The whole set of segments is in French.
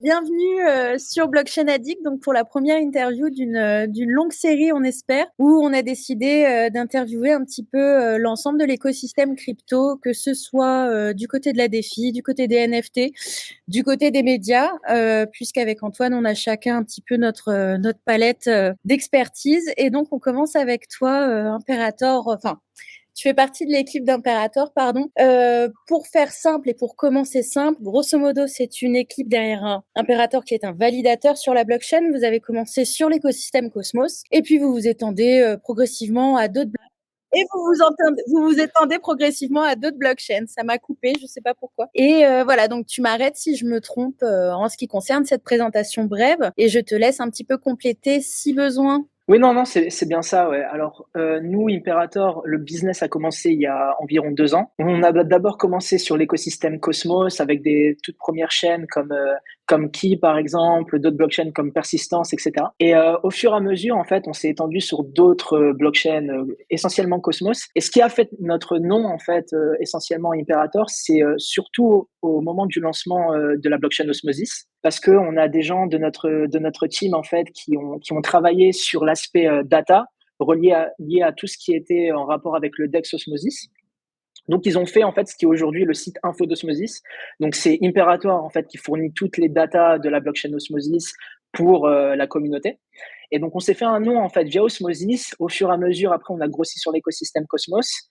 Bienvenue sur Blockchain Addict, donc pour la première interview d'une longue série, on espère, où on a décidé d'interviewer un petit peu l'ensemble de l'écosystème crypto, que ce soit du côté de la DeFi, du côté des NFT, du côté des médias, puisqu'avec Antoine, on a chacun un petit peu notre palette d'expertise. Et donc, on commence avec toi, Imperator, enfin, tu fais partie de l'équipe d'Imperator, pardon. Pour faire simple et pour commencer simple, grosso modo, c'est une équipe derrière un Imperator qui est un validateur sur la blockchain. Vous avez commencé sur l'écosystème Cosmos et puis vous vous étendez progressivement à d'autres et vous vous étendez progressivement à d'autres blockchains. Ça m'a coupé, je sais pas pourquoi. Et voilà, donc tu m'arrêtes si je me trompe en ce qui concerne cette présentation brève et je te laisse un petit peu compléter si besoin. Oui, non, non, c'est bien ça, ouais. Alors, nous, Imperator, le business a commencé il y a environ 2 ans. On a d'abord commencé sur l'écosystème Cosmos avec des toutes premières chaînes comme Key, par exemple, d'autres blockchains comme Persistence, etc. Et au fur et à mesure, en fait, on s'est étendu sur d'autres blockchains, essentiellement Cosmos. Et ce qui a fait notre nom, en fait, essentiellement Imperator, c'est surtout au moment du lancement de la blockchain Osmosis, parce que on a des gens de notre team, en fait, qui ont travaillé sur l'aspect data lié à tout ce qui était en rapport avec le DEX Osmosis. Donc, ils ont fait, en fait, ce qui est aujourd'hui le site info d'Osmosis. Donc, c'est Imperator, en fait, qui fournit toutes les datas de la blockchain Osmosis pour la communauté. Et donc, on s'est fait un nom, en fait, via Osmosis. Au fur et à mesure, après, on a grossi sur l'écosystème Cosmos.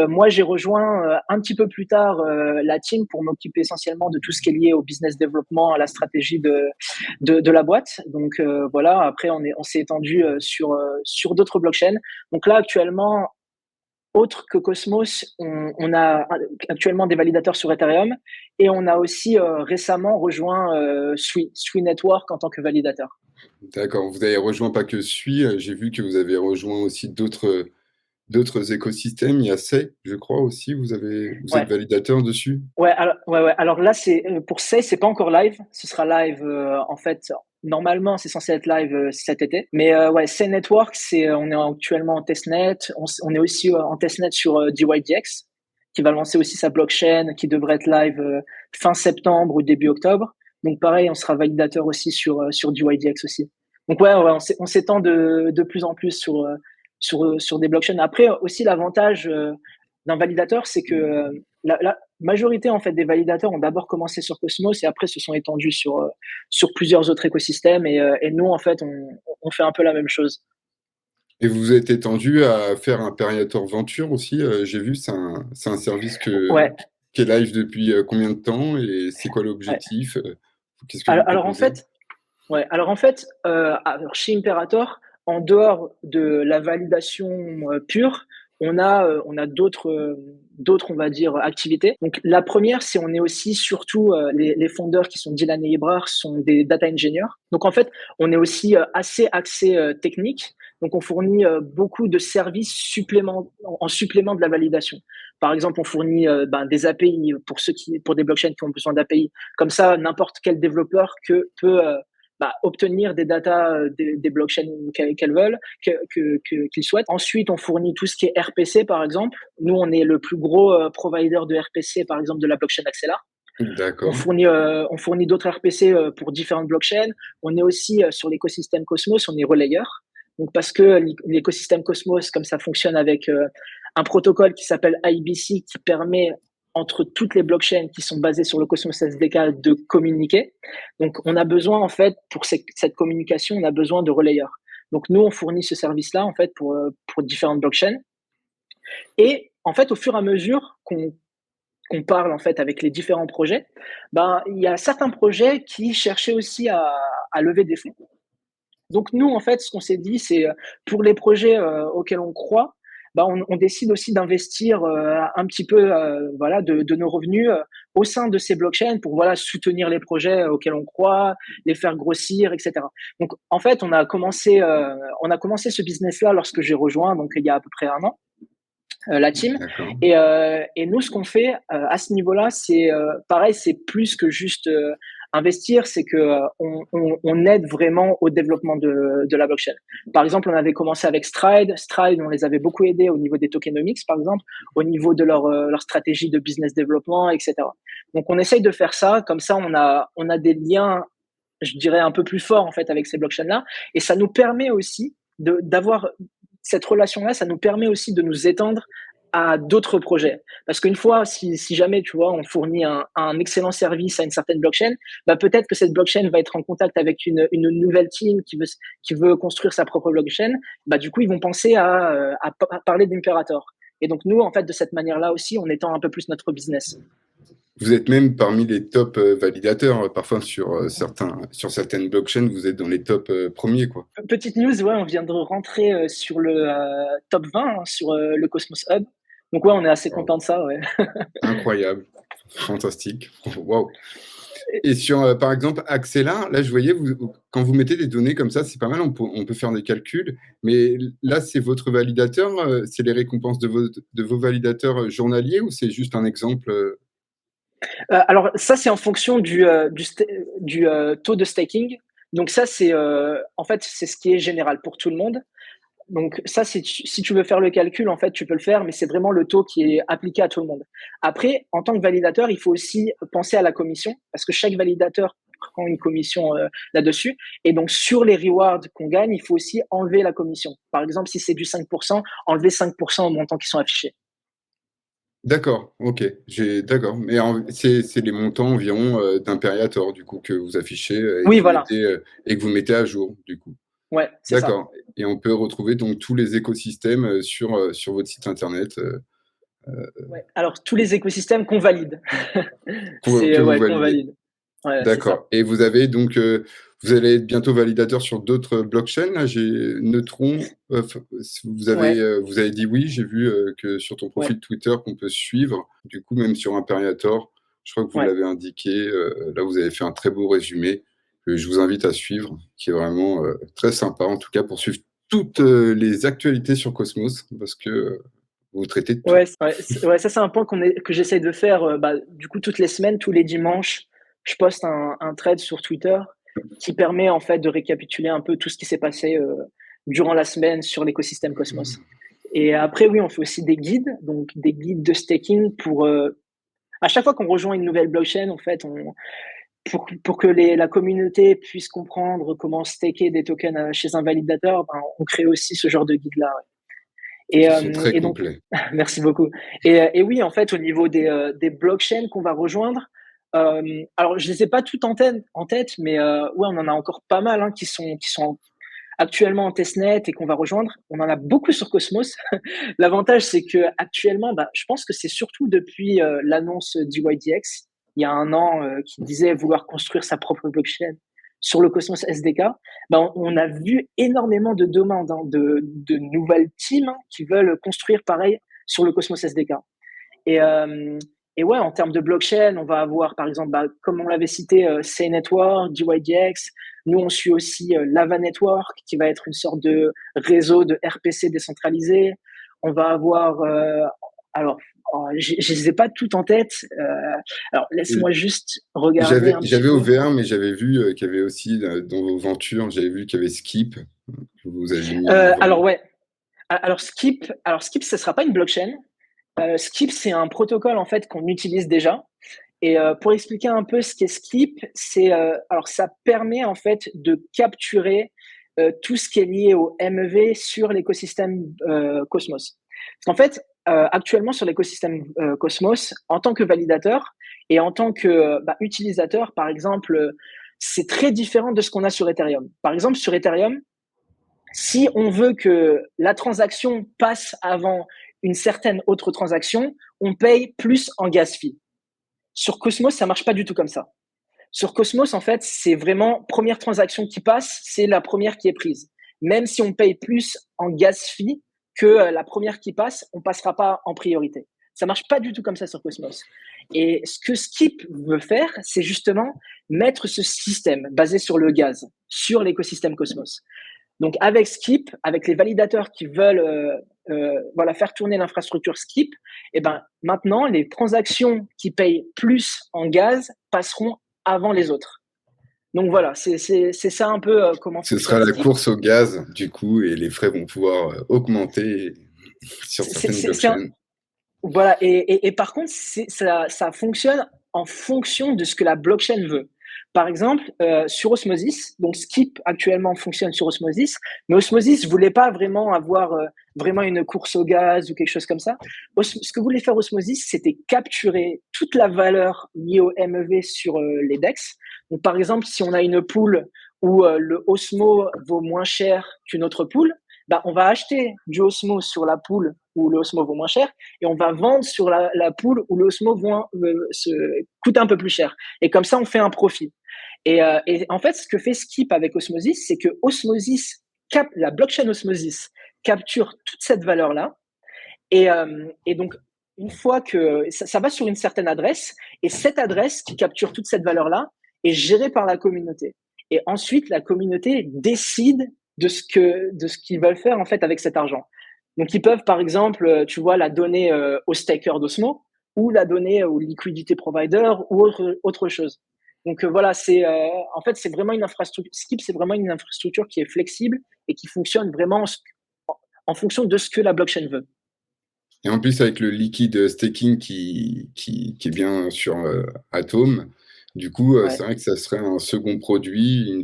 Moi, j'ai rejoint un petit peu plus tard la team pour m'occuper essentiellement de tout ce qui est lié au business développement, à la stratégie de la boîte. Donc, voilà, après, on s'est étendu sur d'autres blockchains. Donc là, actuellement, autre que Cosmos, on a actuellement des validateurs sur Ethereum et on a aussi récemment rejoint Sui Network en tant que validateur. D'accord, vous avez rejoint pas que Sui, j'ai vu que vous avez rejoint aussi d'autres écosystèmes. Il y a Sei, je crois aussi, vous êtes Ouais, validateur dessus? ouais. Alors là, c'est pour Sei, c'est pas encore live. Ce sera live en fait. Normalement, c'est censé être live cet été. Mais ouais, Sei Network, on est actuellement en testnet. On est aussi en testnet sur DYDX, qui va lancer aussi sa blockchain, qui devrait être live fin septembre ou début octobre. Donc pareil, on sera validateur aussi sur DYDX aussi. Donc ouais, on s'étend de plus en plus sur des blockchains. Après aussi l'avantage d'un validateur, c'est que la majorité en fait des validateurs ont d'abord commencé sur Cosmos et après se sont étendus sur plusieurs autres écosystèmes et nous en fait on fait un peu la même chose. Et vous vous êtes étendu à faire un Imperator Venture aussi, j'ai vu, c'est un service Ouais, qui est live depuis combien de temps et c'est quoi ouais. l'objectif? Qu'est-ce que vous Alors en proposez? fait, ouais, alors chez Imperator, en dehors de la validation pure, on a d'autres, on va dire, activités. Donc la première, c'est on est aussi surtout les fondeurs qui sont Dylan et Ibrahim sont des data engineers. Donc en fait, on est aussi assez axé technique. Donc on fournit beaucoup de services en supplément de la validation. Par exemple, on fournit des API pour des blockchains qui ont besoin d'API. Comme ça, n'importe quel développeur peut obtenir des datas des blockchains qu'elles veulent, qu'ils souhaitent. Ensuite, on fournit tout ce qui est RPC, par exemple. Nous, on est le plus gros provider de RPC, par exemple, de la blockchain Axelar. D'accord, On fournit d'autres RPC pour différentes blockchains. On est aussi sur l'écosystème Cosmos, on est relayeur. Donc, parce que l'écosystème Cosmos, comme ça fonctionne avec un protocole qui s'appelle IBC, qui permet entre toutes les blockchains qui sont basées sur le Cosmos SDK de communiquer. Donc, on a besoin, en fait, pour cette communication, on a besoin de relayeurs. Donc, nous, on fournit ce service-là, en fait, pour différentes blockchains. Et, en fait, au fur et à mesure qu'on parle, en fait, avec les différents projets, il y a certains projets qui cherchaient aussi à lever des fonds. Donc, nous, en fait, ce qu'on s'est dit, c'est pour les projets auxquels on croit, on décide aussi d'investir un petit peu voilà, de nos revenus au sein de ces blockchains pour voilà, soutenir les projets auxquels on croit, les faire grossir, etc. Donc, en fait, on a commencé ce business-là lorsque j'ai rejoint, donc il y a à peu près 1 an, la team. d'accord. Et nous, ce qu'on fait à ce niveau-là, c'est pareil, c'est plus que juste investir, c'est que on aide vraiment au développement de la blockchain. Par exemple, on avait commencé avec Stride. Stride, on les avait beaucoup aidés au niveau des tokenomics, par exemple, au niveau de leur stratégie de business développement, etc. Donc, on essaye de faire ça. Comme ça, on a des liens je dirais, un peu plus fort en fait avec ces blockchains-là. Et ça nous permet aussi d'avoir cette relation-là, ça nous permet aussi de nous étendre à d'autres projets. Parce qu'une fois, si jamais, tu vois, on fournit un excellent service à une certaine blockchain, bah peut-être que cette blockchain va être en contact avec une nouvelle team qui veut construire sa propre blockchain. Bah du coup, ils vont penser à parler d'Imperator. Et donc nous, en fait, de cette manière-là aussi, on étend un peu plus notre business. Vous êtes même parmi les top validateurs, parfois sur certaines blockchains, vous êtes dans les top premiers, quoi. Petite news, ouais, on vient de rentrer sur le top 20 hein, sur le Cosmos Hub. Donc ouais, on est assez content de ça, ouais. Incroyable, fantastique, waouh. Et sur, par exemple, Axela, là, je voyais, quand vous mettez des données comme ça, c'est pas mal, on peut faire des calculs, mais là, c'est votre validateur, c'est les récompenses de vos validateurs journaliers ou c'est juste un exemple Alors ça, c'est en fonction du taux de staking. Donc ça, c'est en fait, c'est ce qui est général pour tout le monde. Donc ça, si tu veux faire le calcul, en fait, tu peux le faire, mais c'est vraiment le taux qui est appliqué à tout le monde. Après, en tant que validateur, il faut aussi penser à la commission, parce que chaque validateur prend une commission là-dessus. Et donc, sur les rewards qu'on gagne, il faut aussi enlever la commission. Par exemple, si c'est du 5%, enlever 5% au montant qui sont affichés. D'accord, ok, d'accord. Mais c'est les montants environ d'Imperator, du coup, que vous affichez Oui, voilà. Et que vous mettez à jour, du coup. Ouais, c'est ça. D'accord. Et on peut retrouver donc tous les écosystèmes sur votre site internet. Ouais. Alors, tous les écosystèmes qu'on valide. Que vous qu'on validez. valide. Ouais, D'accord. Et vous avez donc, vous allez être bientôt validateur sur d'autres blockchains. Là, j'ai Neutron. Vous avez dit oui. J'ai vu que sur ton profil Twitter qu'on peut suivre. Du coup, même sur Imperator, je crois que vous l'avez indiqué. Là, vous avez fait un très beau résumé que je vous invite à suivre, qui est vraiment très sympa, en tout cas, pour suivre toutes les actualités sur Cosmos, parce que vous traitez de tout. Ouais, ça c'est un point que j'essaye de faire du coup toutes les semaines, tous les dimanches. Je poste un thread sur Twitter qui permet en fait de récapituler un peu tout ce qui s'est passé durant la semaine sur l'écosystème Cosmos. Et après, oui, on fait aussi des guides, donc des guides de staking pour à chaque fois qu'on rejoint une nouvelle blockchain, en fait, pour que la communauté puisse comprendre comment staker des tokens chez un validateur, on crée aussi ce genre de guide-là. Ouais. C'est très complet. Merci beaucoup. Et oui, en fait, au niveau des blockchains qu'on va rejoindre, alors je les ai pas toutes en tête, mais ouais, on en a encore pas mal qui sont actuellement en testnet et qu'on va rejoindre. On en a beaucoup sur Cosmos. L'avantage, c'est que actuellement, je pense que c'est surtout depuis l'annonce d'YDX, il y a un an, qui disait vouloir construire sa propre blockchain sur le Cosmos SDK, on a vu énormément de demandes de nouvelles teams qui veulent construire pareil sur le Cosmos SDK. Et ouais, en termes de blockchain, on va avoir, par exemple, comme on l'avait cité, Say Network, DYDX. Nous, on suit aussi Lava Network, qui va être une sorte de réseau de RPC décentralisé. On va avoir, alors, je ne les ai pas toutes en tête. Alors, laisse-moi juste regarder. J'avais ouvert, mais j'avais vu qu'il y avait aussi dans vos ventures, j'avais vu qu'il y avait Skip. Que vous avez mis alors, ouais. Alors, Skip, ce ne sera pas une blockchain. Skip, c'est un protocole en fait qu'on utilise déjà. Et pour expliquer un peu ce qu'est Skip, alors ça permet en fait de capturer tout ce qui est lié au MEV sur l'écosystème Cosmos. Parce qu'en fait, actuellement sur l'écosystème Cosmos, en tant que validateur et en tant que utilisateur, par exemple, c'est très différent de ce qu'on a sur Ethereum. Par exemple, sur Ethereum, si on veut que la transaction passe avant une certaine autre transaction, on paye plus en gas fee. Sur Cosmos, ça marche pas du tout comme ça. Sur Cosmos, en fait, c'est vraiment première transaction qui passe, c'est la première qui est prise. Même si on paye plus en gas fee que la première qui passe, on passera pas en priorité. Ça marche pas du tout comme ça sur Cosmos. Et ce que Skip veut faire, c'est justement mettre ce système basé sur le gaz sur l'écosystème Cosmos. Donc avec Skip, avec les validateurs qui veulent faire tourner l'infrastructure Skip, maintenant les transactions qui payent plus en gaz passeront avant les autres. Donc voilà, c'est ça un peu comment. Ce sera la course au gaz du coup, et les frais vont pouvoir augmenter sur certaines blockchains. Voilà, et par contre, ça fonctionne en fonction de ce que la blockchain veut. Par exemple, sur Osmosis, donc Skip actuellement fonctionne sur Osmosis, mais Osmosis voulait pas vraiment avoir vraiment une course au gaz ou quelque chose comme ça. Ce que voulait faire Osmosis, c'était capturer toute la valeur liée au MEV sur les DEX. Donc, par exemple, si on a une pool où le Osmo vaut moins cher qu'une autre pool, bah, on va acheter du Osmo sur la pool où le Osmo vaut moins cher et on va vendre sur la pool où le Osmo coûte un peu plus cher. Et comme ça, on fait un profit. Et en fait, ce que fait Skip avec Osmosis, c'est que la blockchain Osmosis capture toute cette valeur-là. Et donc, une fois que ça va sur une certaine adresse, et cette adresse qui capture toute cette valeur-là est gérée par la communauté. Et ensuite, la communauté décide de ce qu'ils veulent faire en fait avec cet argent. Donc, ils peuvent, par exemple, tu vois, la donner au staker d'Osmo ou la donner au liquidity provider ou autre chose. Donc voilà, en fait, c'est vraiment une infrastructure. Skip, c'est vraiment une infrastructure qui est flexible et qui fonctionne vraiment en fonction de ce que la blockchain veut. Et en plus, avec le liquid staking qui est bien sur Atom, du coup, c'est vrai que ça serait un second produit,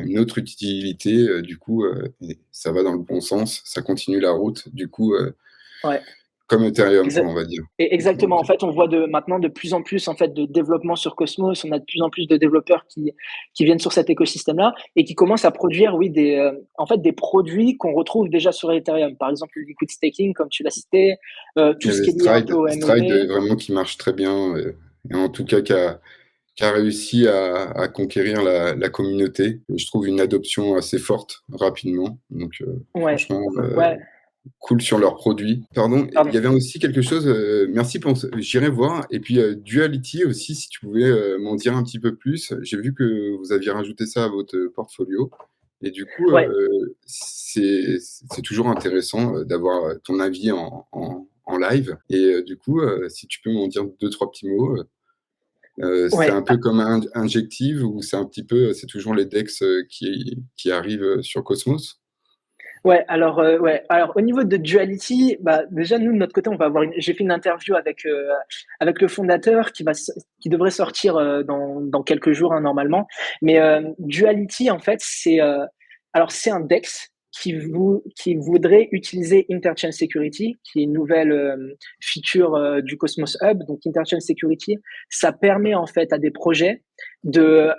une autre utilité. Du coup, ça va dans le bon sens, ça continue la route. Du coup, comme Ethereum, on va dire. Et exactement. En fait, on voit maintenant de plus en plus en fait de développement sur Cosmos. On a de plus en plus de développeurs qui viennent sur cet écosystème-là et qui commencent à produire, des produits qu'on retrouve déjà sur Ethereum. Par exemple, le liquid staking, comme tu l'as cité, tout ce qui est lié un peu au MEV. Stride, vraiment qui marche très bien, et en tout cas qui a réussi à conquérir la communauté. Je trouve une adoption assez forte rapidement. Donc, franchement. Cool sur leurs produits. Pardon, il y avait aussi quelque chose, merci pour j'irai voir. Et puis Duality aussi, si tu pouvais m'en dire un petit peu plus. J'ai vu que vous aviez rajouté ça à votre portfolio. Et du coup, c'est toujours intéressant d'avoir ton avis en live. Et du coup, si tu peux m'en dire 2-3 petits mots. C'est un peu comme Injective ou c'est toujours les DEX qui arrivent sur Cosmos? Ouais, alors au niveau de Duality, bah déjà nous de notre côté, j'ai fait une interview avec le fondateur qui devrait sortir dans quelques jours normalement. Mais Duality en fait, c'est un DEX qui voudrait utiliser Interchain Security, qui est une nouvelle feature du Cosmos Hub. Donc Interchain Security, ça permet en fait à des projets de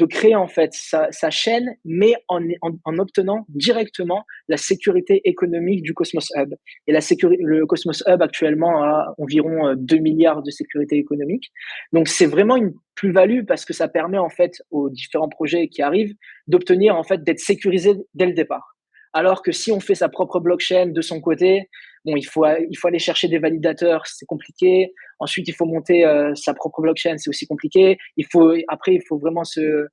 créer en fait sa chaîne, mais en obtenant directement la sécurité économique du Cosmos Hub. Et le Cosmos Hub actuellement a environ 2 milliards de sécurité économique. Donc c'est vraiment une plus-value parce que ça permet en fait aux différents projets qui arrivent d'obtenir en fait d'être sécurisés dès le départ. Alors que si on fait sa propre blockchain de son côté, bon, il faut aller chercher des validateurs, c'est compliqué. Ensuite, il faut monter sa propre blockchain, c'est aussi compliqué. Il faut vraiment se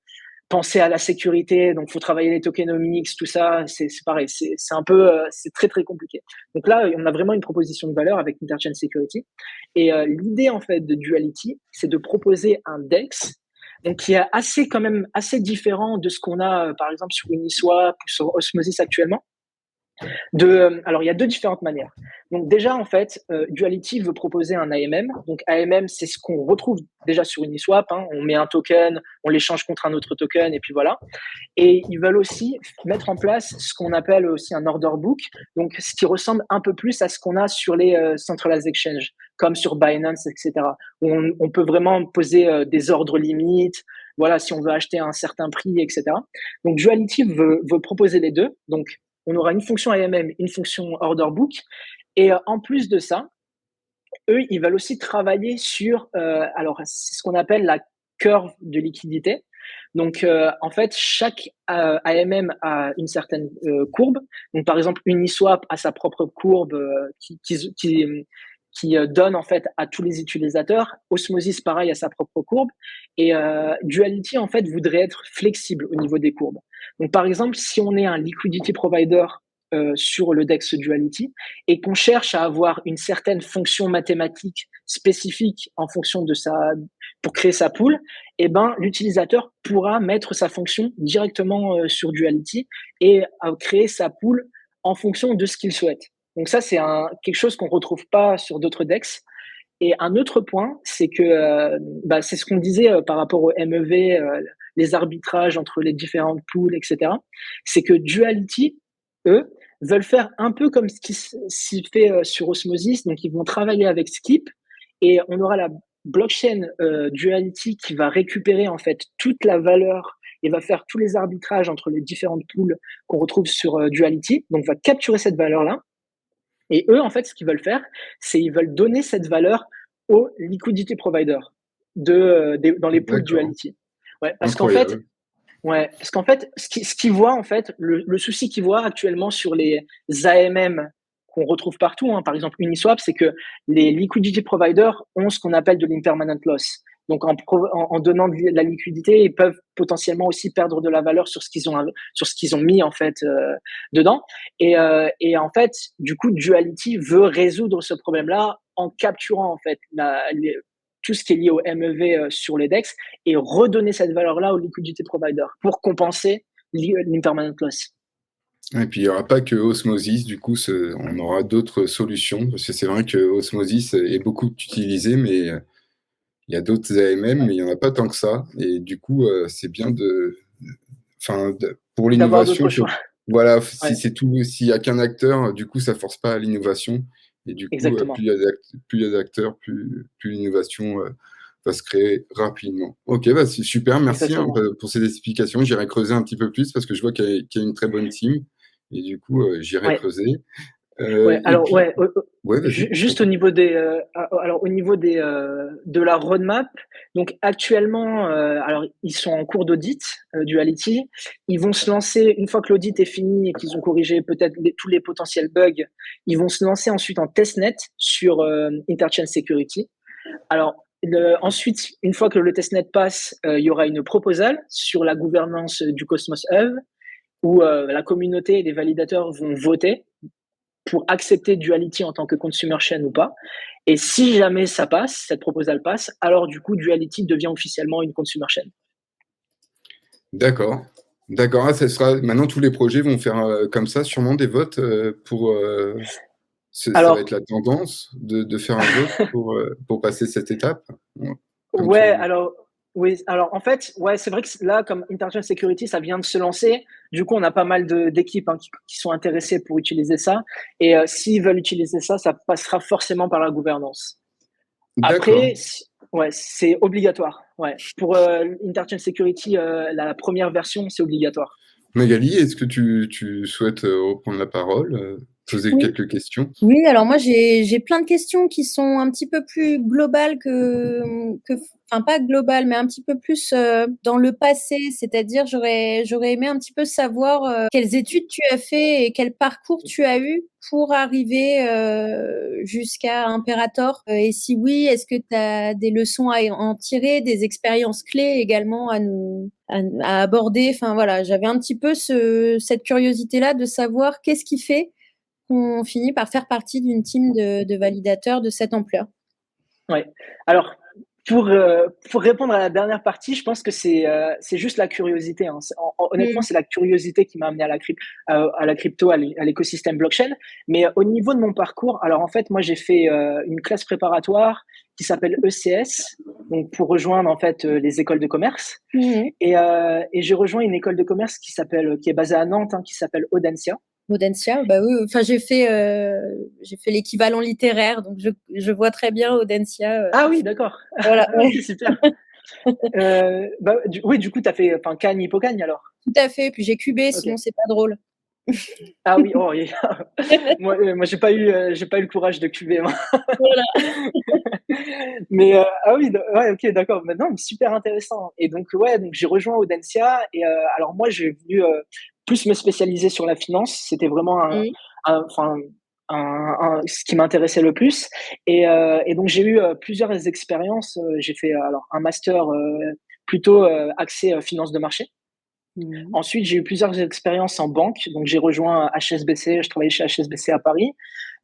penser à la sécurité. Donc, il faut travailler les tokenomics, tout ça. C'est pareil. C'est c'est très, très compliqué. Donc là, on a vraiment une proposition de valeur avec Interchain Security. Et l'idée, en fait, de Duality, c'est de proposer un DEX donc qui est quand même assez différent de ce qu'on a, par exemple, sur Uniswap ou sur Osmosis actuellement. Alors, il y a deux différentes manières. Donc, déjà, en fait, Duality veut proposer un AMM. Donc, AMM, c'est ce qu'on retrouve déjà sur Uniswap. Hein. On met un token, on l'échange contre un autre token, et puis voilà. Et ils veulent aussi mettre en place ce qu'on appelle aussi un order book. Donc, ce qui ressemble un peu plus à ce qu'on a sur les centralized exchanges, comme sur Binance, etc. Où on peut vraiment poser des ordres limites. Voilà, si on veut acheter à un certain prix, etc. Donc, Duality veut proposer les deux. Donc, on aura une fonction AMM, une fonction order book. Et en plus de ça, eux, ils veulent aussi travailler sur, c'est ce qu'on appelle la curve de liquidité. Donc, en fait, chaque AMM a une certaine courbe. Donc, par exemple, Uniswap a sa propre courbe qui donne en fait à tous les utilisateurs. Osmosis, pareil, a sa propre courbe. Et Duality, en fait, voudrait être flexible au niveau des courbes. Donc, par exemple, si on est un liquidity provider sur le DEX Duality et qu'on cherche à avoir une certaine fonction mathématique spécifique en fonction pour créer sa pool, eh ben, l'utilisateur pourra mettre sa fonction directement sur Duality et créer sa pool en fonction de ce qu'il souhaite. Donc ça, c'est quelque chose qu'on retrouve pas sur d'autres DEX. Et un autre point, c'est que c'est ce qu'on disait par rapport au MEV, les arbitrages entre les différentes pools, etc. C'est que Duality, eux, veulent faire un peu comme ce qui s'y fait sur Osmosis. Donc, ils vont travailler avec Skip et on aura la blockchain Duality qui va récupérer en fait toute la valeur et va faire tous les arbitrages entre les différentes pools qu'on retrouve sur Duality. Donc, va capturer cette valeur-là. Et eux, en fait, ce qu'ils veulent faire, c'est ils veulent donner cette valeur aux liquidity providers dans les pools Duality. Ouais, parce qu'en fait, ce qu'ils voient, en fait, le souci qu'ils voient actuellement sur les AMM qu'on retrouve partout, par exemple Uniswap, c'est que les liquidity providers ont ce qu'on appelle de l'impermanent loss. Donc, en donnant de la liquidité, ils peuvent potentiellement aussi perdre de la valeur sur ce qu'ils ont mis en fait dedans. Et en fait, du coup, Duality veut résoudre ce problème-là en capturant en fait tout ce qui est lié au MEV sur les DEX et redonner cette valeur-là aux liquidity providers pour compenser l'impermanent loss. Et puis, il n'y aura pas que Osmosis, du coup, on aura d'autres solutions, parce que c'est vrai que Osmosis est beaucoup utilisé, mais il y a d'autres AMM, mais il n'y en a pas tant que ça. Et du coup, c'est bien pour l'innovation, voilà, si c'est tout, s'il n'y a qu'un acteur, du coup, ça ne force pas à l'innovation. Et du coup, plus il y a d'acteurs, plus l'innovation va se créer rapidement. Ok, c'est super, merci pour ces explications. J'irai creuser un petit peu plus parce que je vois qu'il y a une très bonne team. Et du coup, j'irai creuser. Juste au niveau de la roadmap, donc actuellement, alors ils sont en cours d'audit Duality. Ils vont se lancer une fois que l'audit est fini et qu'ils ont corrigé peut-être tous les potentiels bugs. Ils vont se lancer ensuite en testnet sur Interchain Security. Alors ensuite, une fois que le testnet passe, il y aura une proposal sur la gouvernance du Cosmos Hub où la communauté et les validateurs vont voter pour accepter Duality en tant que consumer chain ou pas. Et si jamais ça passe, cette proposal passe, alors du coup, Duality devient officiellement une consumer chain. D'accord. D'accord. Maintenant, tous les projets vont faire comme ça, sûrement des votes pour... ça va être la tendance de faire un vote pour passer cette étape. Alors en fait, c'est vrai que là, comme Interchain Security, ça vient de se lancer. Du coup, on a pas mal d'équipes qui sont intéressées pour utiliser ça. Et s'ils veulent utiliser ça, ça passera forcément par la gouvernance. Après, c'est obligatoire. Ouais. Pour Interchain Security, la première version, c'est obligatoire. Magali, est-ce que tu souhaites reprendre la parole, poser quelques questions? Oui, alors moi, j'ai plein de questions qui sont un petit peu plus globales enfin pas globales, mais un petit peu plus dans le passé. C'est-à-dire, j'aurais aimé un petit peu savoir quelles études tu as fait et quel parcours tu as eu pour arriver jusqu'à Imperator. Et si oui, est-ce que tu as des leçons à en tirer, des expériences clés également à aborder? Enfin voilà, j'avais un petit peu cette curiosité-là de savoir qu'est-ce qui fait qu'on finit par faire partie d'une team de validateurs de cette ampleur. Ouais. Alors, pour répondre à la dernière partie, je pense que c'est juste la curiosité. Honnêtement, c'est la curiosité qui m'a amené à la crypto, à l'écosystème blockchain. Mais au niveau de mon parcours, alors en fait, moi, j'ai fait une classe préparatoire qui s'appelle ECS, donc pour rejoindre en fait les écoles de commerce. Et j'ai rejoint une école de commerce qui est basée à Nantes, qui s'appelle Audencia. Audencia, bah oui. Enfin, j'ai fait l'équivalent littéraire, donc je vois très bien Audencia. Ah oui, d'accord. Voilà. Super. Du coup, tu as fait Cagne, Hippocagne alors. Tout à fait. Puis j'ai cubé, sinon c'est pas drôle. Ah oui, moi j'ai pas eu le courage de cuber. Voilà. Mais ok, d'accord. Maintenant, super intéressant. Et donc j'ai rejoint Audencia et alors moi j'ai voulu plus me spécialiser sur la finance. C'était vraiment ce qui m'intéressait le plus. Et donc j'ai eu plusieurs expériences. J'ai fait alors un master plutôt axé finance de marché. Ensuite, j'ai eu plusieurs expériences en banque. Donc, j'ai rejoint HSBC. Je travaillais chez HSBC à Paris.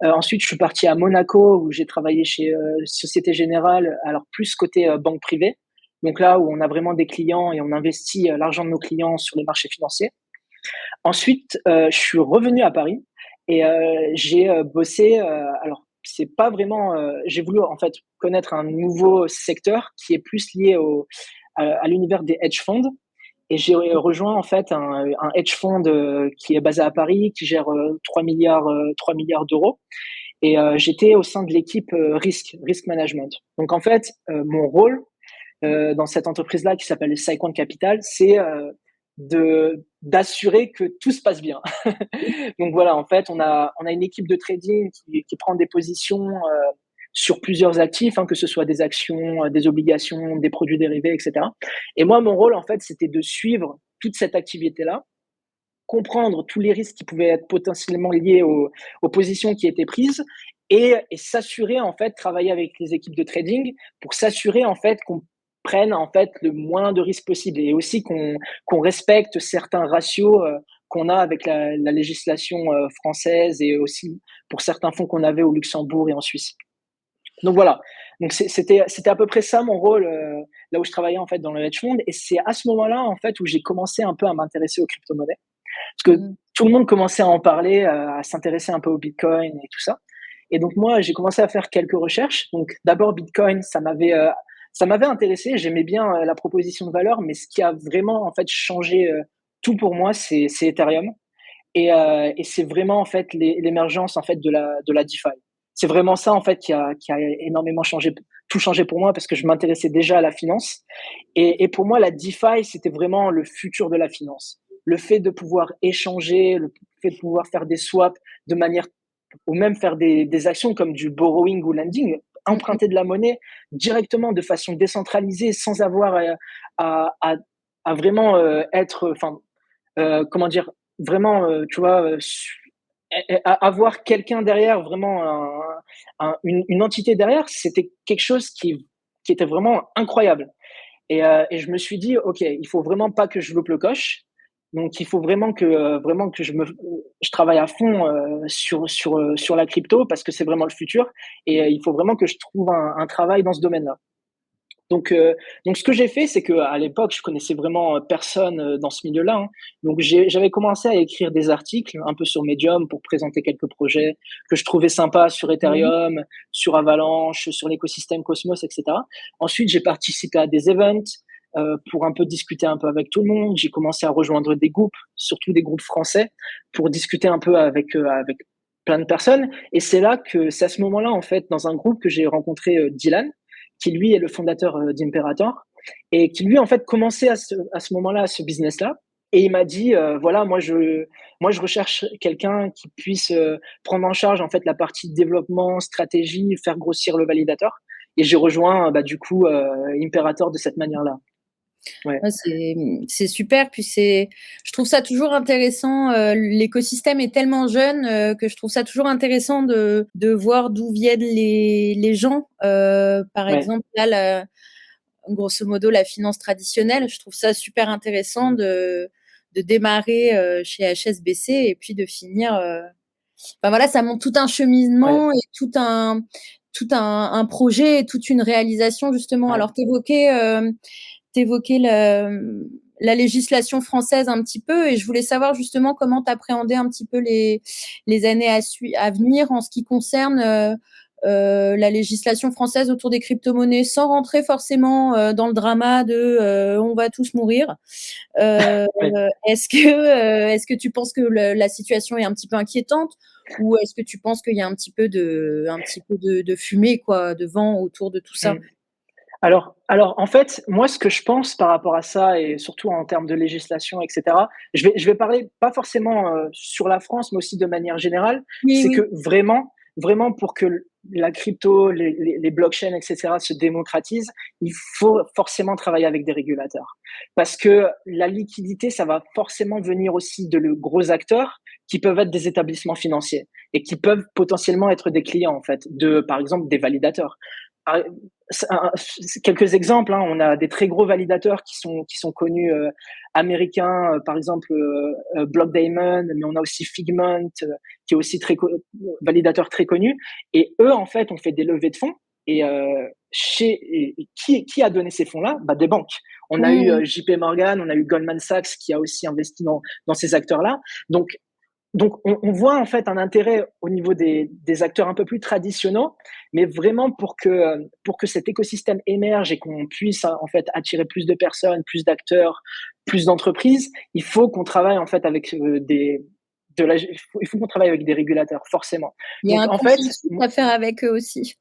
Ensuite, je suis parti à Monaco où j'ai travaillé chez Société Générale, alors plus côté banque privée. Donc là où on a vraiment des clients et on investit l'argent de nos clients sur les marchés financiers. Ensuite, je suis revenu à Paris et j'ai bossé alors c'est pas vraiment. J'ai voulu en fait connaître un nouveau secteur qui est plus lié à l'univers des hedge funds. Et j'ai rejoint en fait un hedge fund qui est basé à Paris, qui gère 3 milliards d'euros. Et j'étais au sein de l'équipe risk management. Donc en fait, mon rôle dans cette entreprise-là qui s'appelle Cyquant Capital, c'est d'assurer que tout se passe bien. Donc voilà, en fait, on a une équipe de trading qui prend des positions sur plusieurs actifs, que ce soit des actions, des obligations, des produits dérivés, etc. Et moi, mon rôle, en fait, c'était de suivre toute cette activité-là, comprendre tous les risques qui pouvaient être potentiellement liés aux positions qui étaient prises et s'assurer, en fait, travailler avec les équipes de trading pour s'assurer, en fait, qu'on prenne, en fait, le moins de risques possible et aussi qu'on respecte certains ratios qu'on a avec la législation française et aussi pour certains fonds qu'on avait au Luxembourg et en Suisse. Donc voilà. Donc c'était à peu près ça mon rôle là où je travaillais en fait dans le hedge fund et c'est à ce moment-là en fait où j'ai commencé un peu à m'intéresser aux crypto-monnaies parce que tout le monde commençait à en parler, à s'intéresser un peu au Bitcoin et tout ça. Et donc moi j'ai commencé à faire quelques recherches. Donc d'abord Bitcoin, ça m'avait intéressé, j'aimais bien la proposition de valeur, mais ce qui a vraiment en fait changé tout pour moi, c'est Ethereum et c'est vraiment en fait l'émergence en fait de la DeFi. C'est vraiment ça en fait qui a énormément tout changé pour moi parce que je m'intéressais déjà à la finance et pour moi la DeFi c'était vraiment le futur de la finance. Le fait de pouvoir échanger, le fait de pouvoir faire des swaps de manière ou même faire des actions comme du borrowing ou lending, emprunter de la monnaie directement de façon décentralisée sans avoir à vraiment être, comment dire, vraiment, tu vois, avoir quelqu'un derrière, vraiment une entité derrière, c'était quelque chose qui était vraiment incroyable. Et je me suis dit, ok, il faut vraiment pas que je loupe le coche. Donc il faut vraiment que je travaille à fond sur la crypto parce que c'est vraiment le futur et il faut vraiment que je trouve un travail dans ce domaine-là. Donc ce que j'ai fait, c'est que à l'époque, je connaissais vraiment personne dans ce milieu-là. Donc j'avais commencé à écrire des articles un peu sur Medium pour présenter quelques projets que je trouvais sympas sur Ethereum, sur Avalanche, sur l'écosystème Cosmos, etc. Ensuite, j'ai participé à des events pour un peu discuter un peu avec tout le monde. J'ai commencé à rejoindre des groupes, surtout des groupes français, pour discuter un peu avec plein de personnes. Et c'est à ce moment-là, en fait, dans un groupe que j'ai rencontré Dylan, qui lui est le fondateur d'Imperator et qui lui en fait commençait à ce moment-là ce business-là et il m'a dit voilà moi je recherche quelqu'un qui puisse prendre en charge en fait la partie développement, stratégie, faire grossir le validateur et j'ai rejoint du coup Imperator de cette manière-là. Ouais. C'est super. Puis je trouve ça toujours intéressant. L'écosystème est tellement jeune que je trouve ça toujours intéressant de voir d'où viennent les gens. Par exemple, là, grosso modo, la finance traditionnelle, je trouve ça super intéressant de démarrer chez HSBC et puis de finir. Enfin voilà, ça montre tout un cheminement et tout un projet et toute une réalisation justement. Alors t'évoquais la législation française un petit peu et je voulais savoir justement comment t'appréhendais un petit peu les années à venir en ce qui concerne la législation française autour des crypto-monnaies sans rentrer forcément dans le drama de on va tous mourir. Est-ce que tu penses que la situation est un petit peu inquiétante ou est-ce que tu penses qu'il y a un petit peu de fumée, quoi, de vent autour de tout ça? Alors, en fait, moi, ce que je pense par rapport à ça, et surtout en termes de législation, etc., je vais parler pas forcément sur la France, mais aussi de manière générale, c'est que vraiment pour que la crypto, les blockchains, etc., se démocratisent, il faut forcément travailler avec des régulateurs. Parce que la liquidité, ça va forcément venir aussi de gros acteurs qui peuvent être des établissements financiers et qui peuvent potentiellement être des clients, en fait, par exemple, des validateurs. Quelques exemples, on a des très gros validateurs qui sont connus américains, par exemple Blockdaemon, mais on a aussi Figment qui est aussi validateur très connu. Et eux, en fait, ont fait des levées de fonds. Et qui a donné ces fonds-là? Des banques. On a eu JP Morgan, on a eu Goldman Sachs qui a aussi investi dans ces acteurs-là. Donc Donc, on voit en fait un intérêt au niveau des acteurs un peu plus traditionnels, mais vraiment pour que cet écosystème émerge et qu'on puisse en fait attirer plus de personnes, plus d'acteurs, plus d'entreprises, il faut qu'on travaille en fait avec il faut qu'on travaille avec des régulateurs, forcément. Il y a Donc, un en fait, consensus à faire avec eux aussi.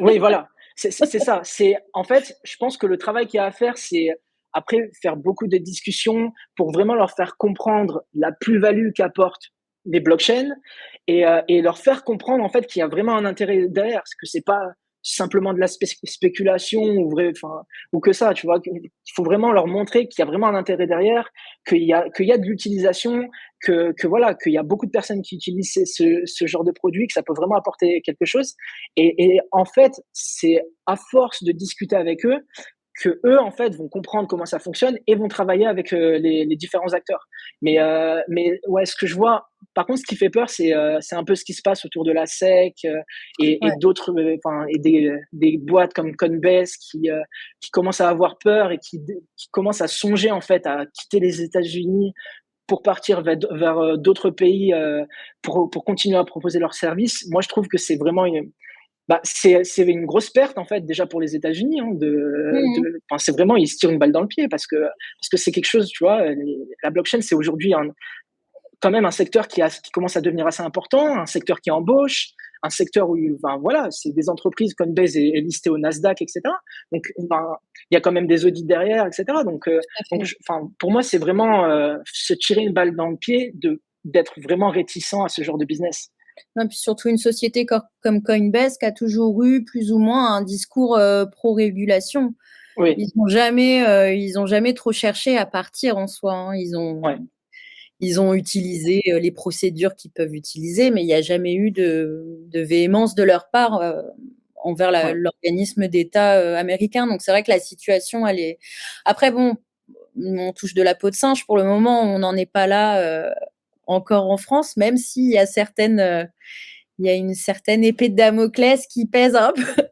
oui, voilà, c'est ça. En fait, je pense que le travail qu'il y a à faire, c'est après faire beaucoup de discussions pour vraiment leur faire comprendre la plus-value qu'apportent les blockchains et leur faire comprendre en fait qu'il y a vraiment un intérêt derrière, que c'est pas simplement de la spéculation ou que ça, tu vois. Il faut vraiment leur montrer qu'il y a vraiment un intérêt derrière, qu'il y a de l'utilisation, que voilà, qu'il y a beaucoup de personnes qui utilisent ce genre de produit, que ça peut vraiment apporter quelque chose. Et en fait, c'est à force de discuter avec eux que eux en fait vont comprendre comment ça fonctionne et vont travailler avec les différents acteurs. Mais ouais, ce que je vois, par contre, ce qui fait peur, c'est un peu ce qui se passe autour de la SEC et Ouais. d'autres, enfin, et des boîtes comme Coinbase qui commencent à avoir peur et qui commencent à songer en fait à quitter les États-Unis pour partir vers d'autres pays pour continuer à proposer leurs services. Moi, je trouve que c'est vraiment c'est une grosse perte en fait déjà pour les États-Unis. Mmh. Enfin, c'est vraiment ils se tirent une balle dans le pied parce que c'est quelque chose, tu vois. La blockchain, c'est aujourd'hui quand même un secteur qui commence à devenir assez important, un secteur qui embauche, un secteur où enfin, voilà, c'est des entreprises. Coinbase est listée au Nasdaq, etc. Donc enfin, il y a quand même des audits derrière, etc. Tout à fait. Enfin, pour moi, c'est vraiment se tirer une balle dans le pied d'être vraiment réticent à ce genre de business. Non, puis surtout une société comme Coinbase qui a toujours eu plus ou moins un discours pro-régulation. Oui, Ils ont jamais trop cherché à partir en soi. Hein. ouais, Ils ont utilisé les procédures qu'ils peuvent utiliser, mais il n'y a jamais eu de véhémence de leur part envers ouais. l'organisme d'État américain. Donc c'est vrai que la situation, elle est. Après, bon, on touche de la peau de singe. Pour le moment, on n'en est pas là encore en France, même s'il y a il y a une certaine épée de Damoclès qui pèse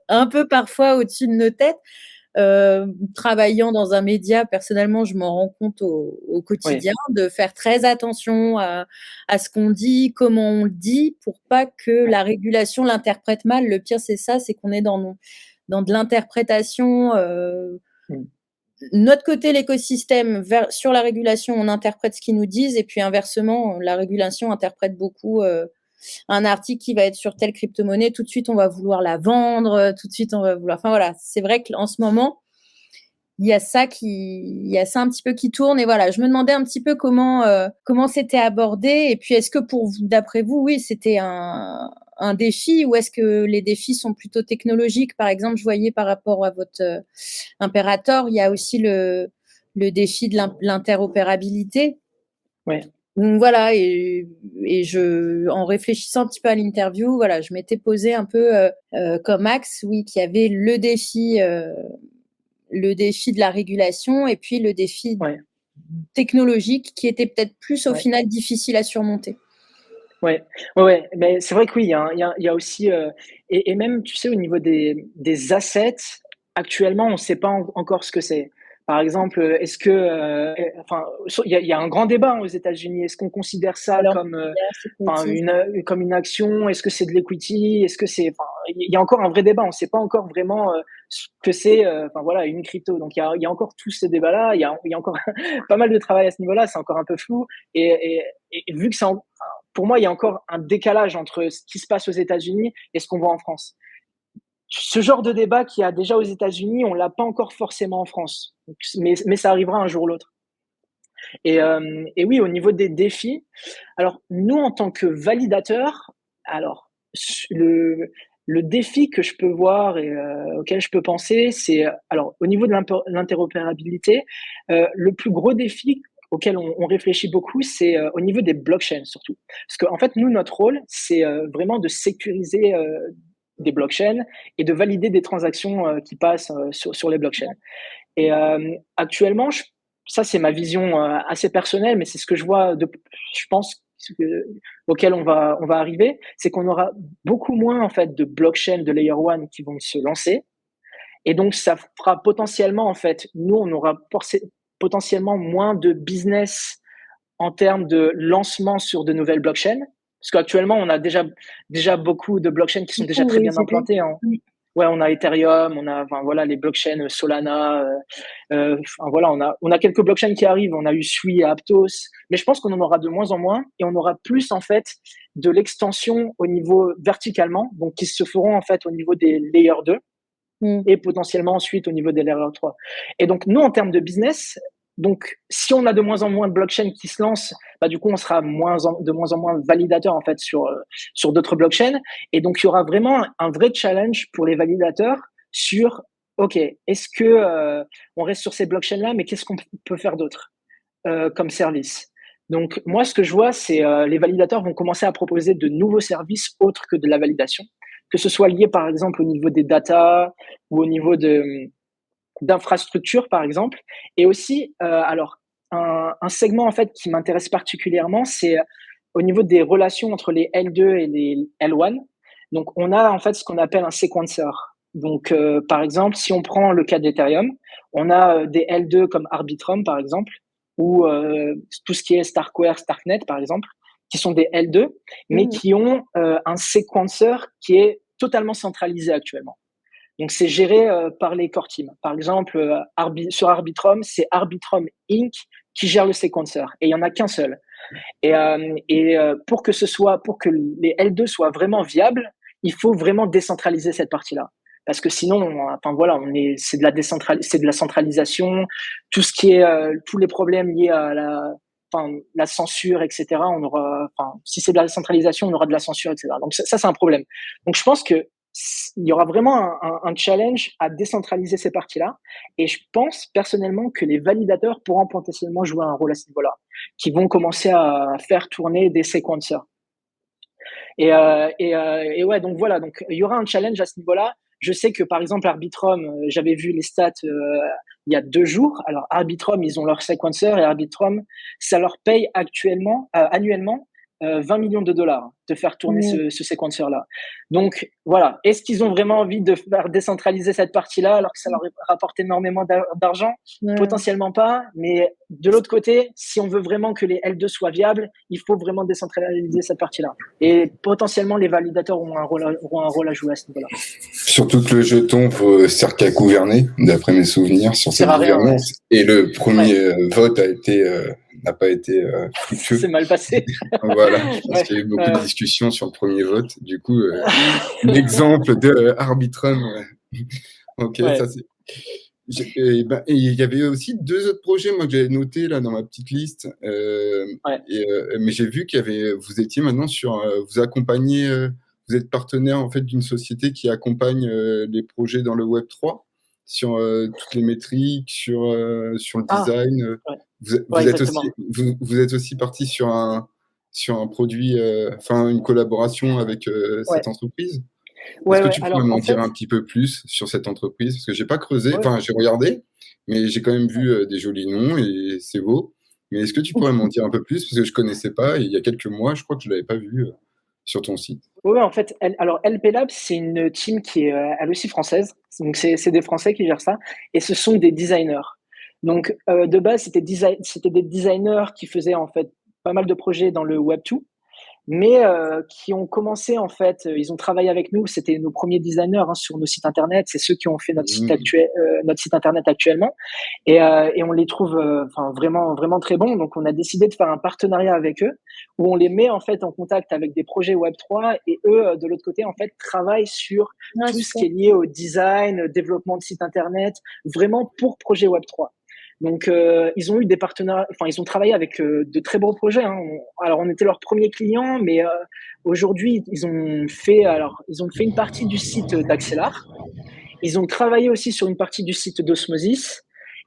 un peu parfois au-dessus de nos têtes. Travaillant dans un média, personnellement, je m'en rends compte au Oui, quotidien, de faire très attention à ce qu'on dit, comment on le dit, pour pas que ouais. la régulation l'interprète mal. Le pire, c'est ça, c'est qu'on est dans de l'interprétation. Mmh. Notre côté, l'écosystème, sur la régulation, on interprète ce qu'ils nous disent, et puis inversement, la régulation interprète beaucoup un article qui va être sur telle crypto-monnaie, tout de suite, on va vouloir la vendre, tout de suite, on va vouloir. Enfin voilà, c'est vrai qu'en ce moment, il y a ça un petit peu qui tourne. Et voilà, je me demandais un petit peu comment c'était abordé. Et puis, est-ce que pour vous, d'après vous, oui, c'était un défi, ou est-ce que les défis sont plutôt technologiques? Par exemple, je voyais par rapport à votre Imperator, il y a aussi le défi de l'interopérabilité. Ouais, Donc voilà, en réfléchissant un petit peu à l'interview, voilà, je m'étais posé un peu comme axe, oui, qu'il y avait le défi de la régulation et puis le défi ouais, technologique qui était peut-être plus au ouais, final difficile à surmonter. ouais, ouais, ouais, mais c'est vrai que oui, il y a aussi, et même, tu sais, au niveau des assets, actuellement, on ne sait pas encore ce que c'est. Par exemple, est-ce que, enfin, il y a un grand débat, hein, aux États-Unis. Est-ce qu'on considère ça Alors, comme, c'est enfin, petit. comme une action? Est-ce que c'est de l'equity? Est-ce que c'est, enfin, il y a encore un vrai débat. On ne sait pas encore vraiment ce que c'est, enfin voilà, une crypto. Donc il y a encore tous ces débats-là. Il y a encore pas mal de travail à ce niveau-là. C'est encore un peu flou. Et vu que pour moi, il y a encore un décalage entre ce qui se passe aux États-Unis et ce qu'on voit en France. Ce genre de débat qu'il y a déjà aux États-Unis, on l'a pas encore forcément en France. Mais ça arrivera un jour ou l'autre. Et oui, au niveau des défis, alors nous, en tant que validateurs, alors le défi que je peux voir et auquel je peux penser, c'est alors au niveau de l'interopérabilité, le plus gros défi auquel on réfléchit beaucoup, c'est au niveau des blockchains surtout. Parce qu'en fait, nous, notre rôle, c'est vraiment de sécuriser des blockchains et de valider des transactions qui passent sur les blockchains. Et actuellement, ça c'est ma vision assez personnelle, mais c'est ce que je vois, je pense, auquel on va arriver, c'est qu'on aura beaucoup moins en fait de blockchain de layer one qui vont se lancer, et donc ça fera potentiellement en fait, nous on aura potentiellement moins de business en termes de lancement sur de nouvelles blockchains. Parce qu'actuellement, on a déjà beaucoup de blockchains qui sont déjà très bien implantées. Ouais, on a Ethereum, on a voilà, les blockchains Solana. Voilà, on a quelques blockchains qui arrivent. On a eu Sui et Aptos, mais je pense qu'on en aura de moins en moins et on aura plus en fait de l'extension au niveau verticalement, donc qui se feront en fait au niveau des layer 2 et potentiellement ensuite au niveau des layer 3. Et donc nous, en termes de business, donc si on a de moins en moins de blockchains qui se lancent, bah du coup on sera de moins en moins validateurs en fait sur d'autres blockchains. Et donc il y aura vraiment un vrai challenge pour les validateurs sur ok, est-ce que on reste sur ces blockchains là, mais qu'est-ce qu'on peut faire d'autre comme service? Donc moi ce que je vois, c'est les validateurs vont commencer à proposer de nouveaux services autres que de la validation, que ce soit lié par exemple au niveau des data ou au niveau d'infrastructures par exemple. Et aussi alors un segment en fait qui m'intéresse particulièrement, c'est au niveau des relations entre les L2 et les L1. Donc on a en fait ce qu'on appelle un séquenceur. Donc par exemple, si on prend le cas d'Ethereum, on a des L2 comme Arbitrum par exemple, ou tout ce qui est Starkware, Starknet par exemple, qui sont des L2, mais qui ont un séquenceur qui est totalement centralisé actuellement. Donc, c'est géré par les core teams. Par exemple, sur Arbitrum, c'est Arbitrum Inc. qui gère le séquenceur. Et il n'y en a qu'un seul. Et pour que les L2 soient vraiment viables, il faut vraiment décentraliser cette partie-là. Parce que sinon, enfin voilà, c'est de la centralisation. Tout ce qui est, tous les problèmes liés à la censure, etc. Si c'est de la centralisation, on aura de la censure, etc. Donc ça c'est un problème. Donc je pense que il y aura vraiment un challenge à décentraliser ces parties-là. Et je pense personnellement que les validateurs pourront potentiellement jouer un rôle à ce niveau-là, qui vont commencer à faire tourner des séquenceurs. Et ouais, donc voilà, donc il y aura un challenge à ce niveau-là. Je sais que par exemple Arbitrum, j'avais vu les stats il y a 2 jours. Alors Arbitrum, ils ont leur séquenceur et Arbitrum, ça leur paye annuellement 20 millions de dollars de faire tourner ce séquenceur-là. Donc voilà, est-ce qu'ils ont vraiment envie de faire décentraliser cette partie-là alors que ça leur rapporte énormément d'argent? Potentiellement pas, mais de l'autre côté, si on veut vraiment que les L2 soient viables, il faut vraiment décentraliser cette partie-là. Et potentiellement, les validateurs auront un rôle à jouer à ce niveau-là. Surtout que le jeton sert qu'à gouverner, d'après mes souvenirs, sur cette gouvernance. Ouais. Et le premier vote n'a pas été fructueux. C'est mal passé. Voilà, parce qu'il y a eu beaucoup de discussions sur le premier vote. Du coup, l'exemple de Arbitrum. Ok, ça c'est. Et il y avait aussi 2 autres projets, moi, que j'avais notés là dans ma petite liste. Mais j'ai vu vous étiez maintenant vous accompagnez, vous êtes partenaire en fait d'une société qui accompagne les projets dans le Web 3 sur toutes les métriques, sur le design. Vous êtes aussi parti sur un produit, une collaboration avec cette entreprise. Est-ce que tu pourrais m'en dire un petit peu plus sur cette entreprise? Parce que j'ai pas creusé, j'ai regardé, mais j'ai quand même vu des jolis noms et c'est beau. Mais est-ce que tu pourrais m'en dire un peu plus? Parce que je connaissais pas et il y a quelques mois, je crois que je l'avais pas vu sur ton site. Oui, en fait, LP Labs, c'est une team qui est elle aussi française. Donc c'est des Français qui gèrent ça et ce sont des designers. Donc de base, c'était des designers qui faisaient en fait pas mal de projets dans le Web 2. Mais qui ont commencé en fait, ils ont travaillé avec nous, c'était nos premiers designers sur nos sites internet, c'est ceux qui ont fait notre site internet actuellement, et on les trouve vraiment vraiment très bons. Donc on a décidé de faire un partenariat avec eux où on les met en fait en contact avec des projets Web3 et eux de l'autre côté en fait travaillent sur tout ce qui est lié au design, développement de site internet, vraiment pour projet Web3. Donc, ils ont eu des partenaires, ils ont travaillé avec de très beaux projets. Alors, on était leur premier client, mais aujourd'hui, ils ont fait une partie du site d'Axelar. Ils ont travaillé aussi sur une partie du site d'Osmosis.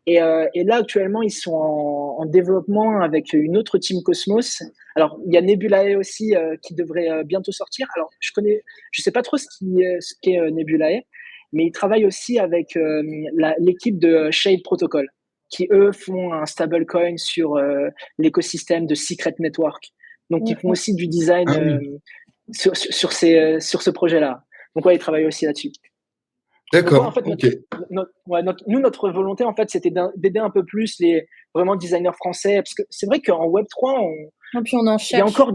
Et là, actuellement, ils sont en développement avec une autre team Cosmos. Alors, il y a Nebulae aussi qui devrait bientôt sortir. Alors, je sais pas trop ce qu'est Nebulae, mais ils travaillent aussi avec l'équipe de Shade Protocol, qui, eux, font un stablecoin sur l'écosystème de Secret Network. Donc, ils font aussi du design sur ce projet-là. Donc, ils travaillent aussi là-dessus. Donc ouais, en D'accord, fait, ok. notre volonté, en fait, c'était d'aider un peu plus les vraiment designers français, parce que c'est vrai qu'en Web 3, Et puis on en il y a cherche. encore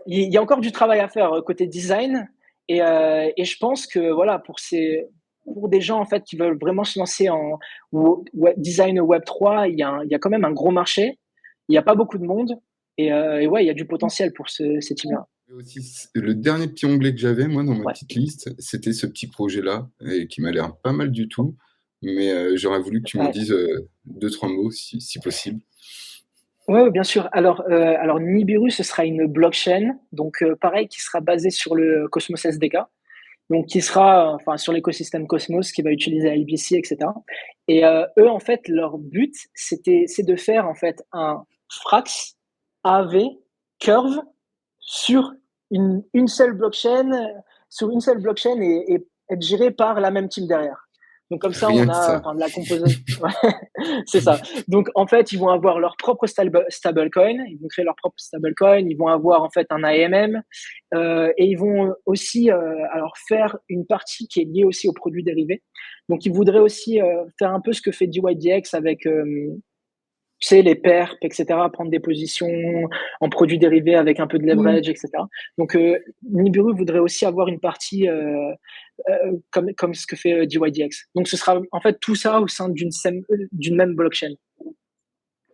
il y a encore du travail à faire côté design, et je pense que voilà, pour des gens en fait qui veulent vraiment se lancer en design Web 3, il y a quand même un gros marché. Il n'y a pas beaucoup de monde, et ouais, il y a du potentiel pour ces teams-là. Et aussi, le dernier petit onglet que j'avais, moi, dans ma Ouais. petite liste, c'était ce petit projet-là, et qui m'a l'air pas mal du tout. Mais j'aurais voulu que tu m'en Ouais. dises deux, trois mots, si possible. Ouais, bien sûr. Alors Nibiru, ce sera une blockchain, donc pareil, qui sera basée sur le Cosmos SDK, donc qui sera enfin sur l'écosystème Cosmos, qui va utiliser IBC, etc. Et eux, en fait, leur but, c'est de faire en fait un Frax AV Curve sur une seule blockchain, et être géré par la même team derrière. Donc comme ça, Rien on que a ça. enfin de la composante. C'est ça. Donc en fait, ils vont avoir leur propre stablecoin, ils vont créer leur propre stablecoin, ils vont avoir en fait un AMM, et ils vont aussi alors faire une partie qui est liée aussi aux produits dérivés. Donc ils voudraient aussi faire un peu ce que fait DYDX avec tu sais, les perps, etc., prendre des positions en produits dérivés avec un peu de leverage, etc. Donc, Nibiru voudrait aussi avoir une partie comme ce que fait DYDX. Donc, ce sera en fait tout ça au sein d'une même blockchain.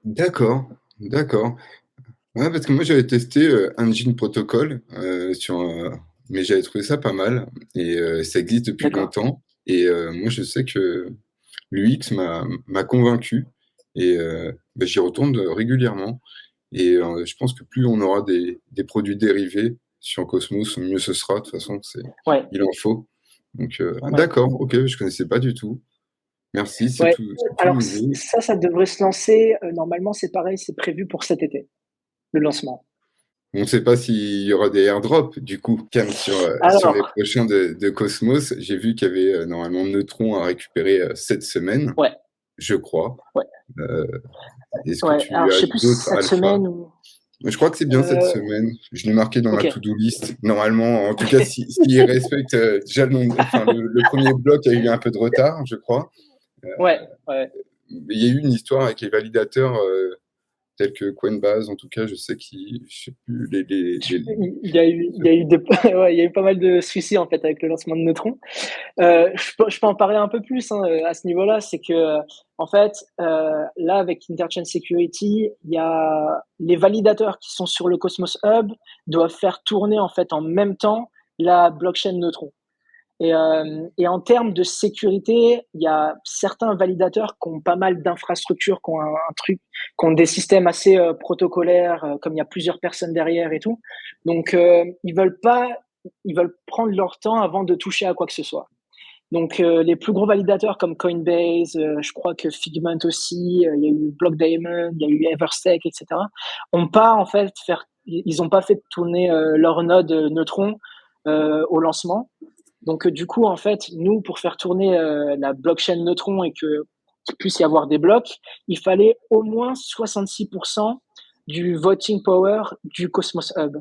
D'accord, d'accord. Ouais, parce que moi, j'avais testé Engine Protocol, mais j'avais trouvé ça pas mal. Et ça existe depuis D'accord. longtemps. Et moi, je sais que l'UX m'a convaincu. Et bah, j'y retourne régulièrement. Et je pense que plus on aura des produits dérivés sur Cosmos, mieux ce sera. De toute façon, Ouais, il en faut. Donc, ouais. d'accord, ok, je connaissais pas du tout. Merci, Ouais. c'est tout Alors, nouveau. ça devrait se lancer. Normalement, c'est pareil, c'est prévu pour cet été, le lancement. On ne sait pas s'il y aura des airdrops, du coup, Cam, sur les Alors, prochains de Cosmos. J'ai vu qu'il y avait normalement Neutron à récupérer cette semaine, ouais, je crois. ouais, Euh, Est-ce que ouais. Alors, tu je as sais plus si d'autres cette alphas? semaine ou. Je crois que c'est bien cette Euh, semaine. Je l'ai marqué dans ma ok. to-do list. Normalement, en tout cas, s'ils respectent déjà enfin, le premier bloc a eu un peu de retard, je crois. Euh, Ouais, ouais. il y a eu une histoire avec les validateurs tels que Coinbase, en tout cas, je sais qu'ils, je sais plus, Il y a eu pas mal de soucis en fait avec le lancement de Neutron. Je peux en parler un peu plus hein, à ce niveau-là, c'est que en fait là avec Interchain Security, il y a les validateurs qui sont sur le Cosmos Hub doivent faire tourner en fait en même temps la blockchain Neutron. Et en termes de sécurité, il y a certains validateurs qui ont pas mal d'infrastructures, qui ont un truc, qui ont des systèmes assez protocolaires, comme il y a plusieurs personnes derrière et tout. Donc, ils veulent prendre leur temps avant de toucher à quoi que ce soit. Donc, les plus gros validateurs comme Coinbase, je crois que Figment aussi, il y a eu Blockdaemon, il y a eu Everstake, etc. Ont pas en fait ils ont pas fait tourner leur node Neutron au lancement. Donc, du coup, en fait, nous, pour faire tourner la blockchain Neutron et qu'il puisse y avoir des blocs, il fallait au moins 66% du voting power du Cosmos Hub.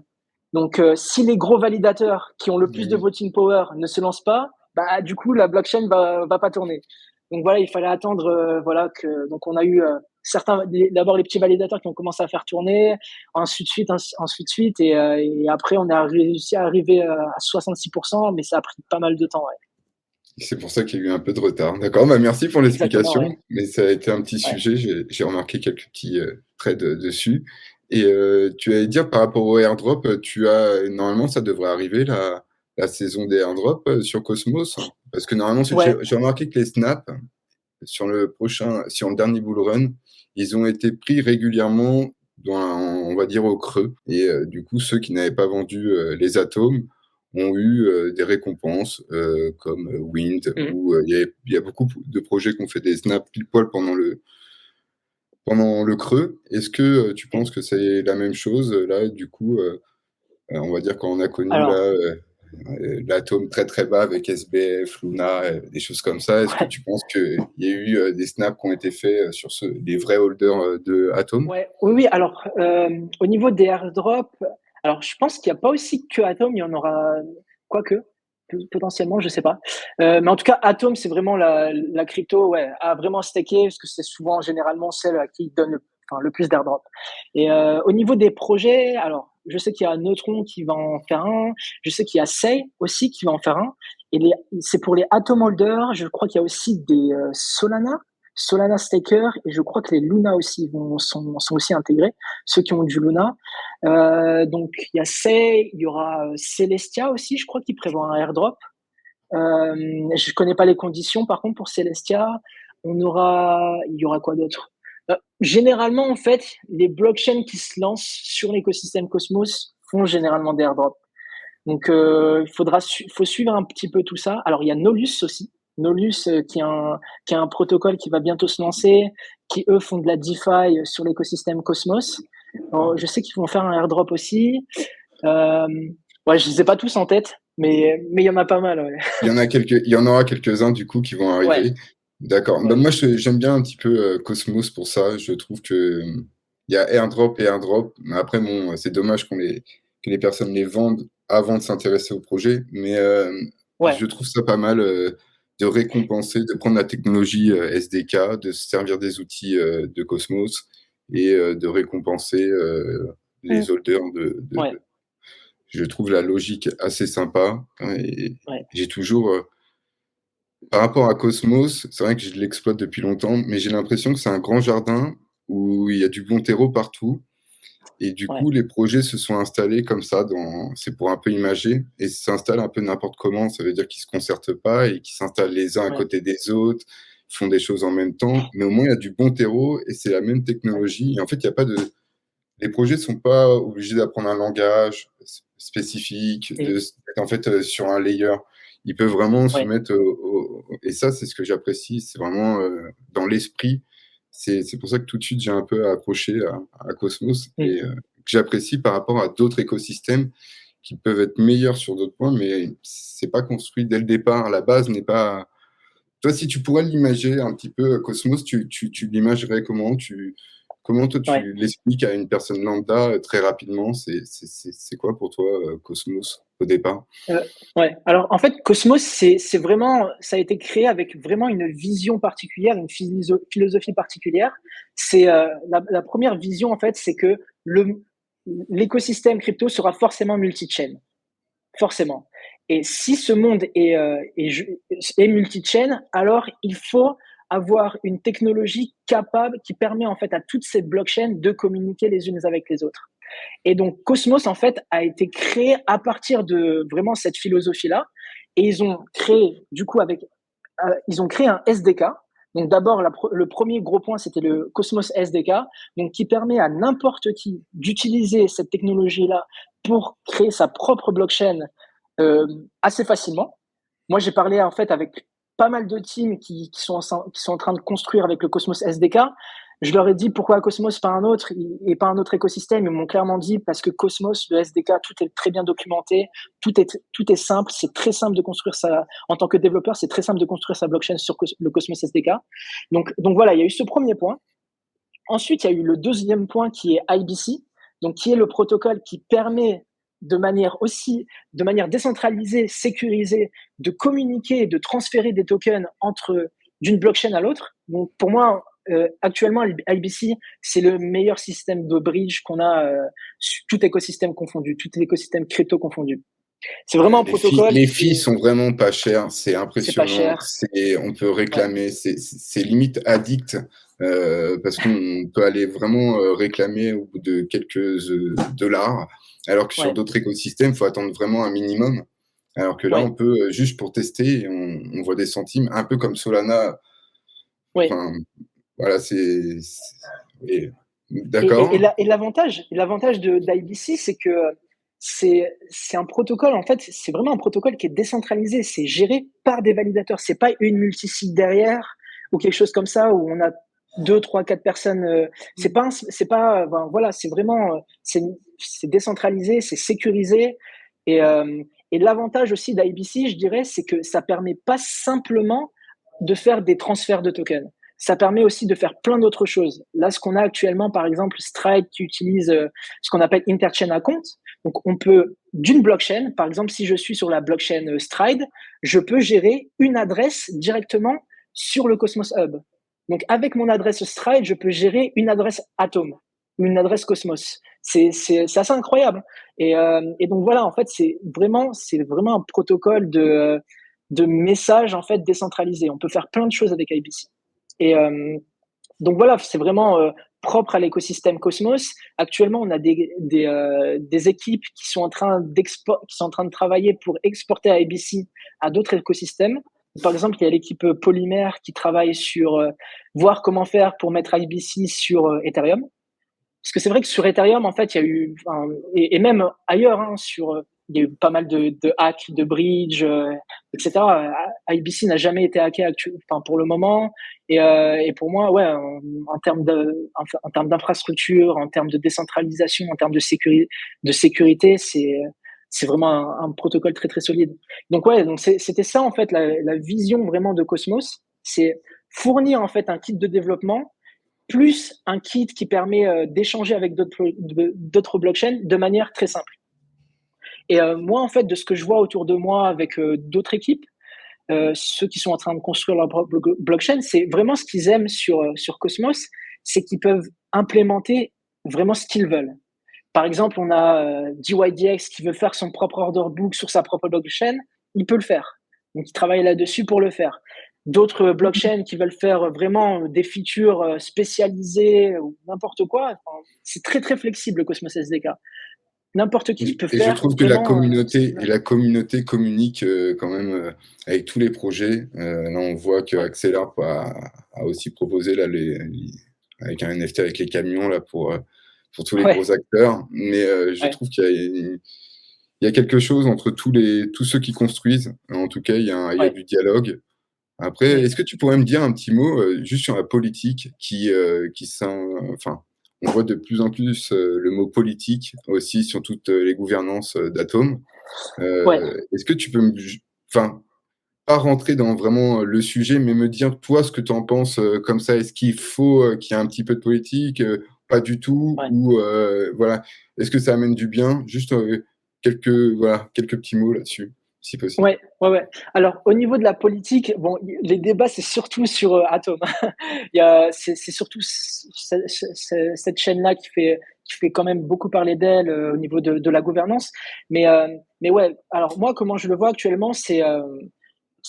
Donc, si les gros validateurs qui ont le plus de les- voting power ne se lancent pas, bah, du coup, la blockchain va pas tourner. Donc voilà, il fallait attendre, voilà, donc on a eu d'abord les petits validateurs qui ont commencé à faire tourner, ensuite suite, et après on a réussi à arriver à 66%, mais ça a pris pas mal de temps, ouais. C'est pour ça qu'il y a eu un peu de retard. D'accord, bah merci pour Exactement, l'explication. ouais. Mais ça a été un petit Ouais. sujet, j'ai remarqué quelques petits traits dessus. Et tu allais dire par rapport au airdrop, normalement ça devrait arriver la saison des airdrops sur Cosmos. Parce que normalement, Ouais, j'ai remarqué que les snaps sur le dernier bull run, ils ont été pris régulièrement on va dire au creux. Et du coup, ceux qui n'avaient pas vendu les atomes ont eu des récompenses comme Wind, mhm. où il y a beaucoup de projets qui ont fait des snaps pile poil pendant le creux. Est-ce que tu penses que c'est la même chose là, du coup, on va dire quand on a connu là, Alors, l'atome très très bas avec SBF, Luna, des choses comme ça. Est-ce que ouais, tu penses qu'il y a eu des snaps qui ont été faits sur les vrais holders de Atom? ouais, oui, oui. Alors, au niveau des airdrops, alors je pense qu'il n'y a pas aussi que Atom, il y en aura, quoique, potentiellement, je sais pas. Mais en tout cas, Atom, c'est vraiment la crypto, ouais, à vraiment stacker, parce que c'est souvent généralement celle à qui donne le plus d'airdrop. Et au niveau des projets, alors je sais qu'il y a Neutron qui va en faire un, je sais qu'il y a Sei aussi qui va en faire un. Et c'est pour les Atom Holders, je crois qu'il y a aussi des Solana Staker, et je crois que les Luna aussi sont aussi intégrés, ceux qui ont du Luna. Donc il y a Sei, il y aura Celestia aussi, je crois qu'il prévoit un airdrop. Je connais pas les conditions par contre pour Celestia. Il y aura quoi d'autre? Généralement en fait, les blockchains qui se lancent sur l'écosystème Cosmos font généralement des airdrops. Donc faut suivre un petit peu tout ça. Alors il y a Nolus aussi. Nolus qui est un protocole qui va bientôt se lancer, qui eux font de la DeFi sur l'écosystème Cosmos. Alors, je sais qu'ils vont faire un airdrop aussi. Ouais, je les ai pas tous en tête, mais il y en a pas mal. Ouais. Il y en aura quelques-uns du coup qui vont arriver. Ouais. D'accord. Ouais. Bah, moi, j'aime bien un petit peu Cosmos pour ça. Je trouve que il y a airdrop et airdrop. Mais après, bon, c'est dommage que les personnes les vendent avant de s'intéresser au projet. Mais Ouais. je trouve ça pas mal de récompenser, de prendre la technologie SDK, de se servir des outils de Cosmos et de récompenser les holders Ouais. Je trouve la logique assez sympa. Et Ouais. j'ai toujours par rapport à Cosmos, c'est vrai que je l'exploite depuis longtemps, mais j'ai l'impression que c'est un grand jardin où il y a du bon terreau partout. Et du Ouais. coup, les projets se sont installés comme ça, c'est pour un peu imager, et s'installent un peu n'importe comment. Ça veut dire qu'ils se concertent pas et qu'ils s'installent les uns à Ouais. côté des autres, font des choses en même temps. Mais au moins, il y a du bon terreau et c'est la même technologie. Et en fait, il y a pas de, les projets sont pas obligés d'apprendre un langage spécifique, d'être en fait sur un layer. Ils peuvent vraiment se Ouais. mettre et ça, c'est ce que j'apprécie. C'est vraiment dans l'esprit. C'est pour ça que tout de suite, j'ai un peu accroché à Cosmos et que j'apprécie par rapport à d'autres écosystèmes qui peuvent être meilleurs sur d'autres points, mais c'est pas construit dès le départ. La base n'est pas. Toi, si tu pourrais l'imager un petit peu, Cosmos, tu l'imagerais comment comment toi, Ouais. tu l'expliques à une personne lambda très rapidement? C'est quoi pour toi, Cosmos, au départ? Ouais. Alors en fait, Cosmos, c'est vraiment, ça a été créé avec vraiment une vision particulière, une philosophie particulière. C'est la première vision en fait, c'est que l'écosystème crypto sera forcément multi-chain, forcément. Et si ce monde est multi-chain, alors il faut avoir une technologie capable qui permet en fait à toutes ces blockchains de communiquer les unes avec les autres. Et donc Cosmos en fait a été créé à partir de vraiment cette philosophie-là. Et ils ont créé du coup ils ont créé un SDK. Donc d'abord le premier gros point c'était le Cosmos SDK, donc qui permet à n'importe qui d'utiliser cette technologie-là pour créer sa propre blockchain assez facilement. Moi j'ai parlé en fait avec pas mal de teams qui sont en train de construire avec le Cosmos SDK. Je leur ai dit pourquoi Cosmos, pas un autre, et pas un autre écosystème. Ils m'ont clairement dit parce que Cosmos, le SDK, tout est très bien documenté, tout est simple, c'est très simple de construire ça. En tant que développeur, c'est très simple de construire sa blockchain sur le Cosmos SDK. Donc voilà, il y a eu ce premier point. Ensuite, il y a eu le deuxième point qui est IBC, donc qui est le protocole qui permet de manière décentralisée, sécurisée, de communiquer et de transférer des tokens d'une blockchain à l'autre. Donc pour moi, actuellement, IBC, c'est le meilleur système de bridge qu'on a, tout écosystème confondu, tout écosystème crypto confondu. C'est vraiment un protocole. Les fees sont vraiment pas chères, c'est impressionnant. C'est pas cher. On peut réclamer, c'est limite addict parce qu'on peut aller vraiment réclamer au bout de quelques dollars, alors que sur d'autres écosystèmes, il faut attendre vraiment un minimum. Alors que là, on peut juste pour tester, on voit des centimes, un peu comme Solana. Enfin, voilà, d'accord. Et l'avantage d'IBC, c'est que c'est un protocole, en fait, c'est vraiment un protocole qui est décentralisé, c'est géré par des validateurs, c'est pas une multisite derrière ou quelque chose comme ça où on a 2, 3, 4 personnes. C'est voilà, c'est vraiment, c'est décentralisé, c'est sécurisé. Et l'avantage aussi d'IBC, je dirais, c'est que ça permet pas simplement de faire des transferts de tokens. Ça permet aussi de faire plein d'autres choses. Là, ce qu'on a actuellement, par exemple, Strike qui utilise ce qu'on appelle interchain account. Donc, on peut, d'une blockchain, par exemple, si je suis sur la blockchain Stride, je peux gérer une adresse directement sur le Cosmos Hub. Donc, avec mon adresse Stride, je peux gérer une adresse Atom, une adresse Cosmos. C'est assez incroyable. Et donc, voilà, en fait, c'est vraiment un protocole de messages, en fait, décentralisé. On peut faire plein de choses avec IBC. Et donc, voilà, c'est vraiment propre à l'écosystème Cosmos. Actuellement, on a des équipes qui sont en train de travailler pour exporter IBC à d'autres écosystèmes. Par exemple, il y a l'équipe Polymère qui travaille sur voir comment faire pour mettre IBC sur Ethereum. Parce que c'est vrai que sur Ethereum, en fait, il y a eu, et même ailleurs, hein, il y a eu pas mal de hacks, de bridge, etc. IBC n'a jamais été hacké pour le moment. Et pour moi, ouais, en termes d'infrastructure, en termes de décentralisation, en termes de sécurité, c'est vraiment un protocole très très solide. Donc ouais, donc c'était ça en fait la vision vraiment de Cosmos, c'est fournir en fait un kit de développement plus un kit qui permet d'échanger avec d'autres blockchains de manière très simple. Et moi, en fait, de ce que je vois autour de moi avec d'autres équipes, ceux qui sont en train de construire leur propre blockchain, c'est vraiment ce qu'ils aiment sur Cosmos, c'est qu'ils peuvent implémenter vraiment ce qu'ils veulent. Par exemple, on a DYDX qui veut faire son propre order book sur sa propre blockchain, il peut le faire. Donc, il travaille là-dessus pour le faire. D'autres blockchains qui veulent faire vraiment des features spécialisées ou n'importe quoi, enfin, c'est très très flexible le Cosmos SDK. N'importe qui peut Et faire. je trouve que la communauté communique quand même avec tous les projets. Là, on voit que Axelarp a aussi proposé là, avec un NFT avec les camions là, pour tous les gros acteurs. Mais je trouve qu'il y a quelque chose entre tous ceux qui construisent. En tout cas, il y a du dialogue. Après, est-ce que tu pourrais me dire un petit mot juste sur la politique enfin, on voit de plus en plus le mot politique aussi sur toutes les gouvernances d'Atom. Est-ce que tu peux enfin, pas rentrer dans vraiment le sujet, mais me dire toi ce que tu en penses comme ça. Est-ce qu'il faut qu'il y ait un petit peu de politique, pas du tout, ou voilà. Est-ce que ça amène du bien? Juste quelques petits mots là-dessus, si possible. Ouais. Alors, au niveau de la politique, bon, les débats, c'est surtout sur Atom. C'est surtout cette chaîne-là qui fait quand même beaucoup parler d'elle au niveau de la gouvernance. Mais ouais, alors moi, comment je le vois actuellement, c'est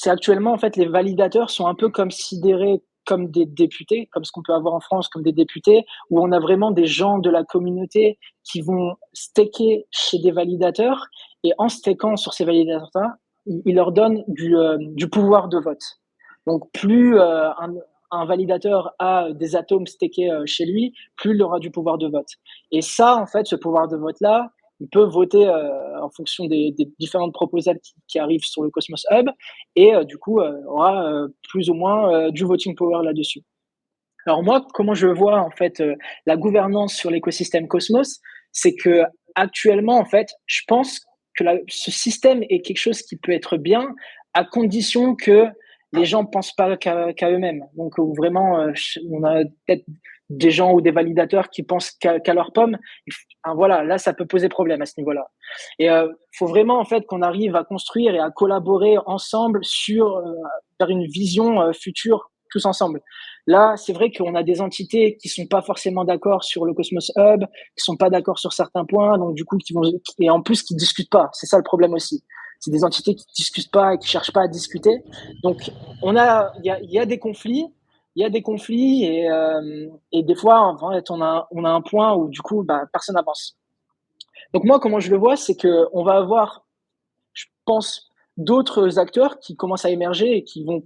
actuellement, en fait, les validateurs sont un peu considérés comme des députés, comme ce qu'on peut avoir en France, comme des députés, où on a vraiment des gens de la communauté qui vont staker chez des validateurs, et en stakant sur ces validateurs, ils leur donnent du pouvoir de vote. Donc, plus un validateur a des atomes stakés chez lui, plus il aura du pouvoir de vote. Et ça, en fait, ce pouvoir de vote-là, il peut voter en fonction des différentes proposales qui arrivent sur le Cosmos Hub, et du coup aura plus ou moins du voting power là-dessus. Alors moi, comment je vois en fait la gouvernance sur l'écosystème Cosmos, c'est que actuellement en fait, je pense que ce système est quelque chose qui peut être bien à condition que les gens ne pensent pas qu'à eux-mêmes. Donc vraiment, on a peut-être des gens ou des validateurs qui pensent qu'à leur pomme. Voilà, là, ça peut poser problème à ce niveau-là. Et faut vraiment en fait qu'on arrive à construire et à collaborer ensemble vers une vision future tous ensemble. Là, c'est vrai qu'on a des entités qui sont pas forcément d'accord sur le Cosmos Hub, qui sont pas d'accord sur certains points, donc du coup et en plus qui discutent pas. C'est ça le problème aussi. C'est des entités qui discutent pas et qui cherchent pas à discuter. Donc il y a des conflits. Il y a des conflits et des fois, en fait, on a un point où du coup, personne n'avance. Donc moi, comment je le vois, c'est que on va avoir, je pense, d'autres acteurs qui commencent à émerger et qui vont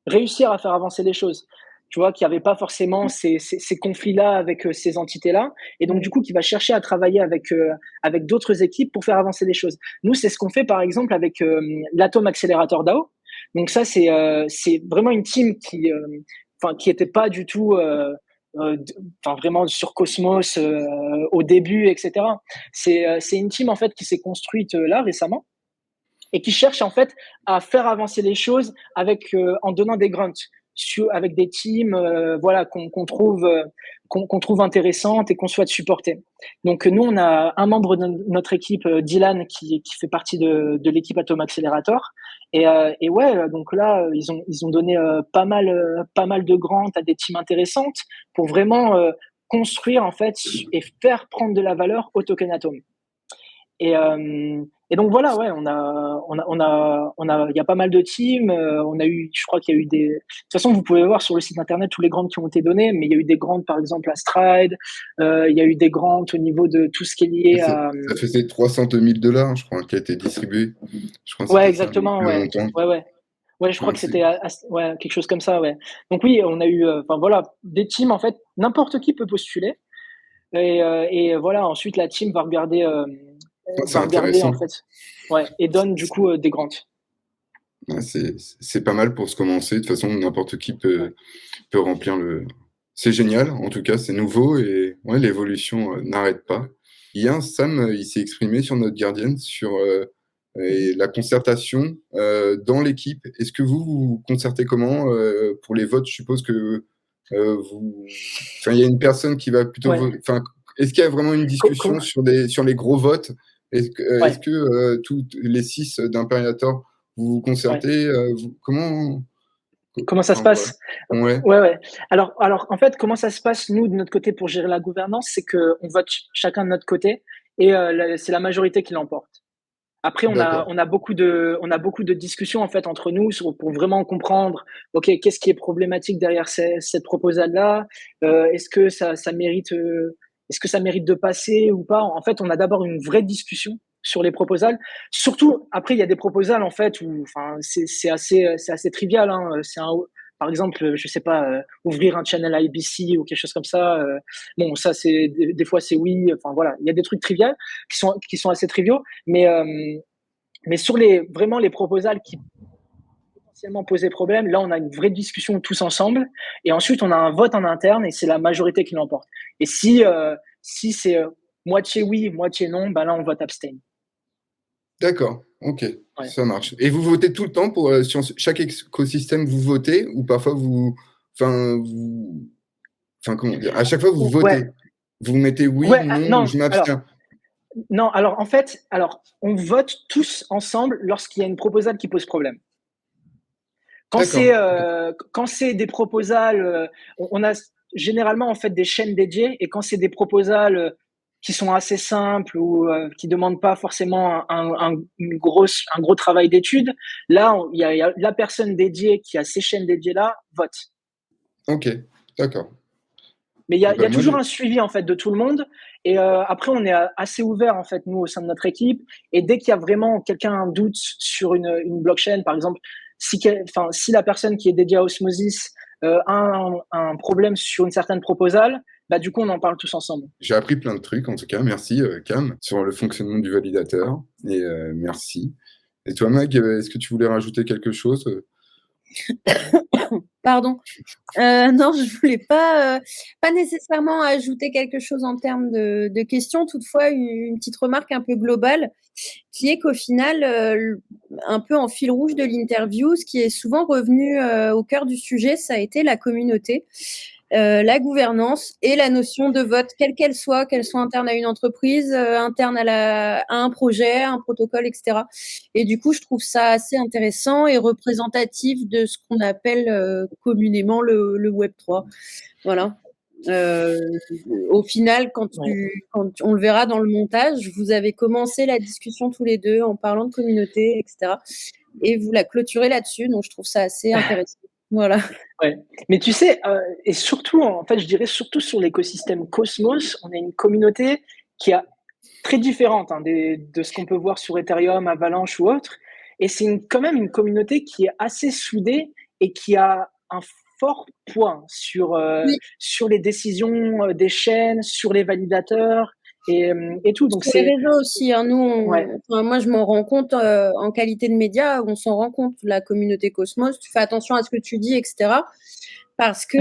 réussir à faire avancer les choses. Tu vois, qu'il n'y avait pas forcément ces conflits-là avec ces entités-là, et donc du coup, qui va chercher à travailler avec d'autres équipes pour faire avancer les choses. Nous, c'est ce qu'on fait par exemple avec l'Atom Accelerator DAO. Donc ça, c'est vraiment une team qui était pas du tout vraiment sur Cosmos au début, etc. C'est une team en fait qui s'est construite là récemment et qui cherche en fait à faire avancer les choses en donnant des grunts avec des teams, voilà, qu'on trouve intéressantes et qu'on souhaite supporter. Donc nous, on a un membre de notre équipe, Dylan, qui fait partie de l'équipe Atom Accelerator. Et ouais, donc là, ils ont donné pas mal de grants à des teams intéressantes pour vraiment construire en fait et faire prendre de la valeur au token Atom. Et donc voilà, ouais, il y a pas mal de teams. Je crois qu'il y a eu des. De toute façon, vous pouvez voir sur le site internet tous les grants qui ont été donnés, mais il y a eu des grants, par exemple à Stride. Il y a eu des grants au niveau de tout ce qui est lié à. Ça faisait $300 000, je crois, qui a été distribué. Je crois que Ouais, c'était exactement, ça, ouais. Ouais. Ouais, je crois que c'était ouais, quelque chose comme ça, ouais. Donc oui, on a eu, enfin voilà, des teams en fait, n'importe qui peut postuler. Et voilà, ensuite la team va regarder. C'est Va regarder intéressant. en fait, ouais, et donne du coup des grants. Ouais, c'est pas mal pour se commencer. De toute façon, n'importe qui peut remplir le. C'est génial, en tout cas, c'est nouveau et ouais, l'évolution n'arrête pas. Hier, Sam, il s'est exprimé sur notre Guardian sur et la concertation dans l'équipe. Est-ce que vous concertez comment pour les votes? Je suppose que enfin, il y a une personne qui va plutôt. Ouais. Enfin, est-ce qu'il y a vraiment une discussion sur les gros votes? Est-ce que tous les 6 d'Imperator, vous vous concertez Comment ça se passe? Ouais. Ouais. Alors, en fait, comment ça se passe, nous, de notre côté, pour gérer la gouvernance, c'est qu'on vote chacun de notre côté et c'est la majorité qui l'emporte. Après, on a beaucoup de discussions en fait entre nous pour vraiment comprendre, ok, qu'est-ce qui est problématique derrière cette proposal-là, est-ce que ça mérite de passer ou pas. En fait, on a d'abord une vraie discussion sur les proposals. Surtout, après, il y a des proposals en fait où, enfin, c'est assez trivial. Hein. Par exemple, je sais pas, ouvrir un channel IBC ou quelque chose comme ça. Bon, ça c'est des fois c'est oui. Enfin voilà, il y a des trucs triviaux qui sont assez triviaux, mais sur vraiment les proposals qui potentiellement posaient problème, là on a une vraie discussion tous ensemble et ensuite on a un vote en interne et c'est la majorité qui l'emporte. Et si c'est moitié oui, moitié non, bah là on vote abstain. D'accord, ok, ouais. Ça marche. Et vous votez tout le temps sur chaque écosystème, vous votez ou parfois comment dire, à chaque fois vous votez, ouais. Vous mettez oui, non, ou je m'abstiens. Non, alors en fait, on vote tous ensemble lorsqu'il y a une proposal qui pose problème. Quand c'est des proposals, on a généralement en fait des chaînes dédiées et quand c'est des proposals qui sont assez simples ou qui demandent pas forcément un gros travail d'étude, là il y a la personne dédiée qui a ces chaînes dédiées là vote. Ok, d'accord. Mais il y a toujours un suivi en fait de tout le monde et après on est assez ouvert en fait nous au sein de notre équipe et dès qu'il y a vraiment quelqu'un doute sur une blockchain par exemple si la personne qui est dédiée à Osmosis a un problème sur une certaine proposal, bah du coup on en parle tous ensemble. J'ai appris plein de trucs en tout cas, merci Cam sur le fonctionnement du validateur et merci. Et toi Mag, est-ce que tu voulais rajouter quelque chose? Pardon. Non, je voulais pas nécessairement ajouter quelque chose en termes de questions. Toutefois, une petite remarque un peu globale, qui est qu'au final, un peu en fil rouge de l'interview, ce qui est souvent revenu au cœur du sujet, ça a été la communauté. La gouvernance et la notion de vote, quelle qu'elle soit interne à une entreprise, interne à un projet, un protocole, etc. Et du coup, je trouve ça assez intéressant et représentatif de ce qu'on appelle communément le Web 3. Voilà. Au final, quand on le verra dans le montage, vous avez commencé la discussion tous les deux en parlant de communauté, etc. Et vous la clôturez là-dessus, donc je trouve ça assez intéressant. Voilà. Ouais. Mais tu sais, et surtout, en fait, je dirais surtout sur l'écosystème Cosmos, on a une communauté qui est très différente de ce qu'on peut voir sur Ethereum, Avalanche ou autre. Et c'est quand même une communauté qui est assez soudée et qui a un fort poids sur les décisions des chaînes, sur les validateurs. Et tout. Donc c'est les réseaux aussi. Hein. Nous, moi, je m'en rends compte en qualité de média. On s'en rend compte. La communauté Cosmos, tu fais attention à ce que tu dis, etc. Parce que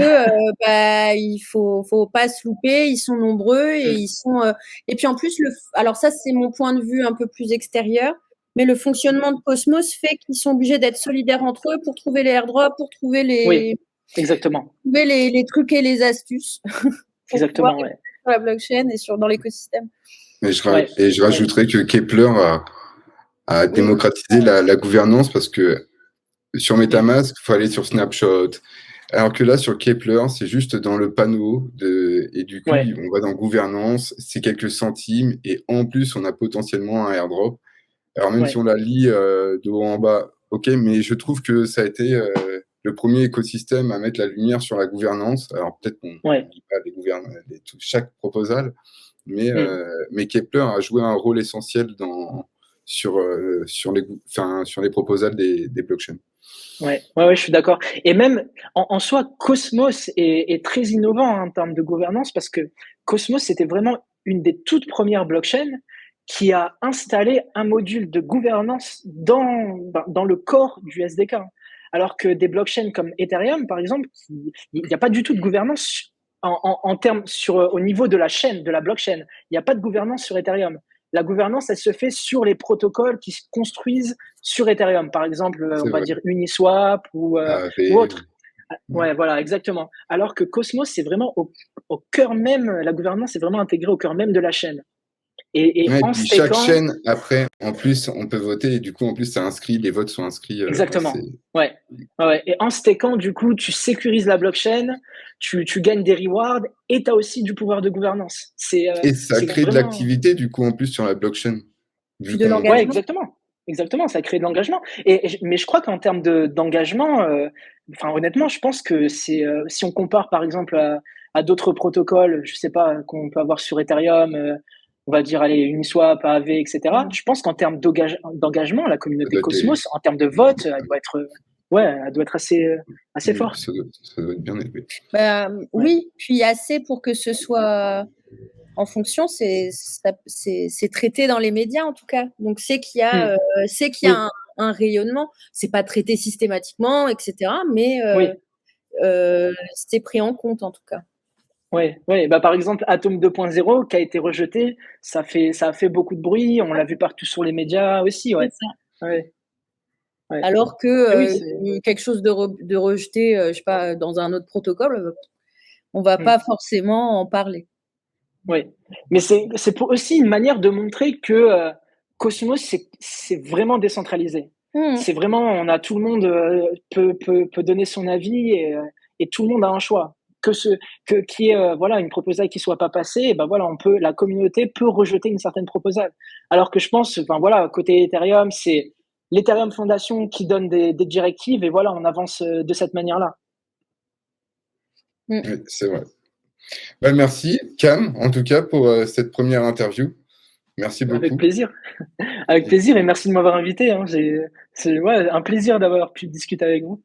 il faut pas se louper. Ils sont nombreux et ils sont. Et puis en plus, alors ça, c'est mon point de vue un peu plus extérieur. Mais le fonctionnement de Cosmos fait qu'ils sont obligés d'être solidaires entre eux pour trouver les airdrops, pour trouver les. Oui. Exactement. Trouver les trucs et les astuces pour Exactement, pouvoir sur la blockchain et dans l'écosystème. Et je rajouterais que Kepler a démocratisé la gouvernance parce que sur MetaMask, il faut aller sur Snapshot. Alors que là, sur Kepler, c'est juste dans le panneau et du coup, on va dans gouvernance, c'est quelques centimes et en plus, on a potentiellement un airdrop. Alors même si on la lit de haut en bas, ok, mais je trouve que ça a été le premier écosystème à mettre la lumière sur la gouvernance. Alors peut-être qu'on ne lit pas chaque proposal, mais Kepler a joué un rôle essentiel sur les proposals des blockchains. Ouais, je suis d'accord. Et même en soi, Cosmos est très innovant en termes de gouvernance parce que Cosmos, c'était vraiment une des toutes premières blockchains qui a installé un module de gouvernance dans le corps du SDK. Alors que des blockchains comme Ethereum, par exemple, il n'y a pas du tout de gouvernance en termes au niveau de la chaîne, de la blockchain. Il n'y a pas de gouvernance sur Ethereum. La gouvernance, elle se fait sur les protocoles qui se construisent sur Ethereum. Par exemple, on va dire Uniswap ou autre. Ouais, voilà, exactement. Alors que Cosmos, c'est vraiment au cœur même, la gouvernance est vraiment intégrée au cœur même de la chaîne. Et en puis chaque chaîne, après, en plus, on peut voter et du coup, en plus, ça inscrit, les votes sont inscrits. Exactement. Ouais. Et en stakant, du coup, tu sécurises la blockchain, tu gagnes des rewards et tu as aussi du pouvoir de gouvernance. Et ça crée de l'activité, du coup, en plus, sur la blockchain. Ouais, exactement, ça crée de l'engagement. Mais je crois qu'en termes d'engagement, honnêtement, je pense que si on compare par exemple à d'autres protocoles, je sais pas, qu'on peut avoir sur Ethereum, on va dire, allez, Uniswap, AAV, etc. Je pense qu'en termes d'engagement, la communauté Cosmos, en termes de vote, elle doit être assez forte. Ça doit être bien élevé. Oui, puis assez pour que ce soit en fonction, c'est traité dans les médias en tout cas. Donc c'est qu'il y a, un rayonnement. C'est pas traité systématiquement, etc. Mais c'est pris en compte en tout cas. Par exemple, Atom 2.0 qui a été rejeté, ça a fait beaucoup de bruit. On l'a vu partout sur les médias aussi. Alors que quelque chose de rejeté, je sais pas, dans un autre protocole, on va pas forcément en parler. Oui, mais c'est aussi une manière de montrer que Cosmos, c'est vraiment décentralisé. C'est vraiment, tout le monde peut donner son avis et tout le monde a un choix. Qu'il y ait une proposal qui soit pas passée, la communauté peut rejeter une certaine proposal. Alors que je pense, côté Ethereum, c'est l'Ethereum Foundation qui donne des directives et on avance de cette manière-là. Oui, c'est vrai. Merci, Cam, en tout cas, pour cette première interview. Merci beaucoup. Avec plaisir. Avec plaisir et merci de m'avoir invité. C'est un plaisir d'avoir pu discuter avec vous.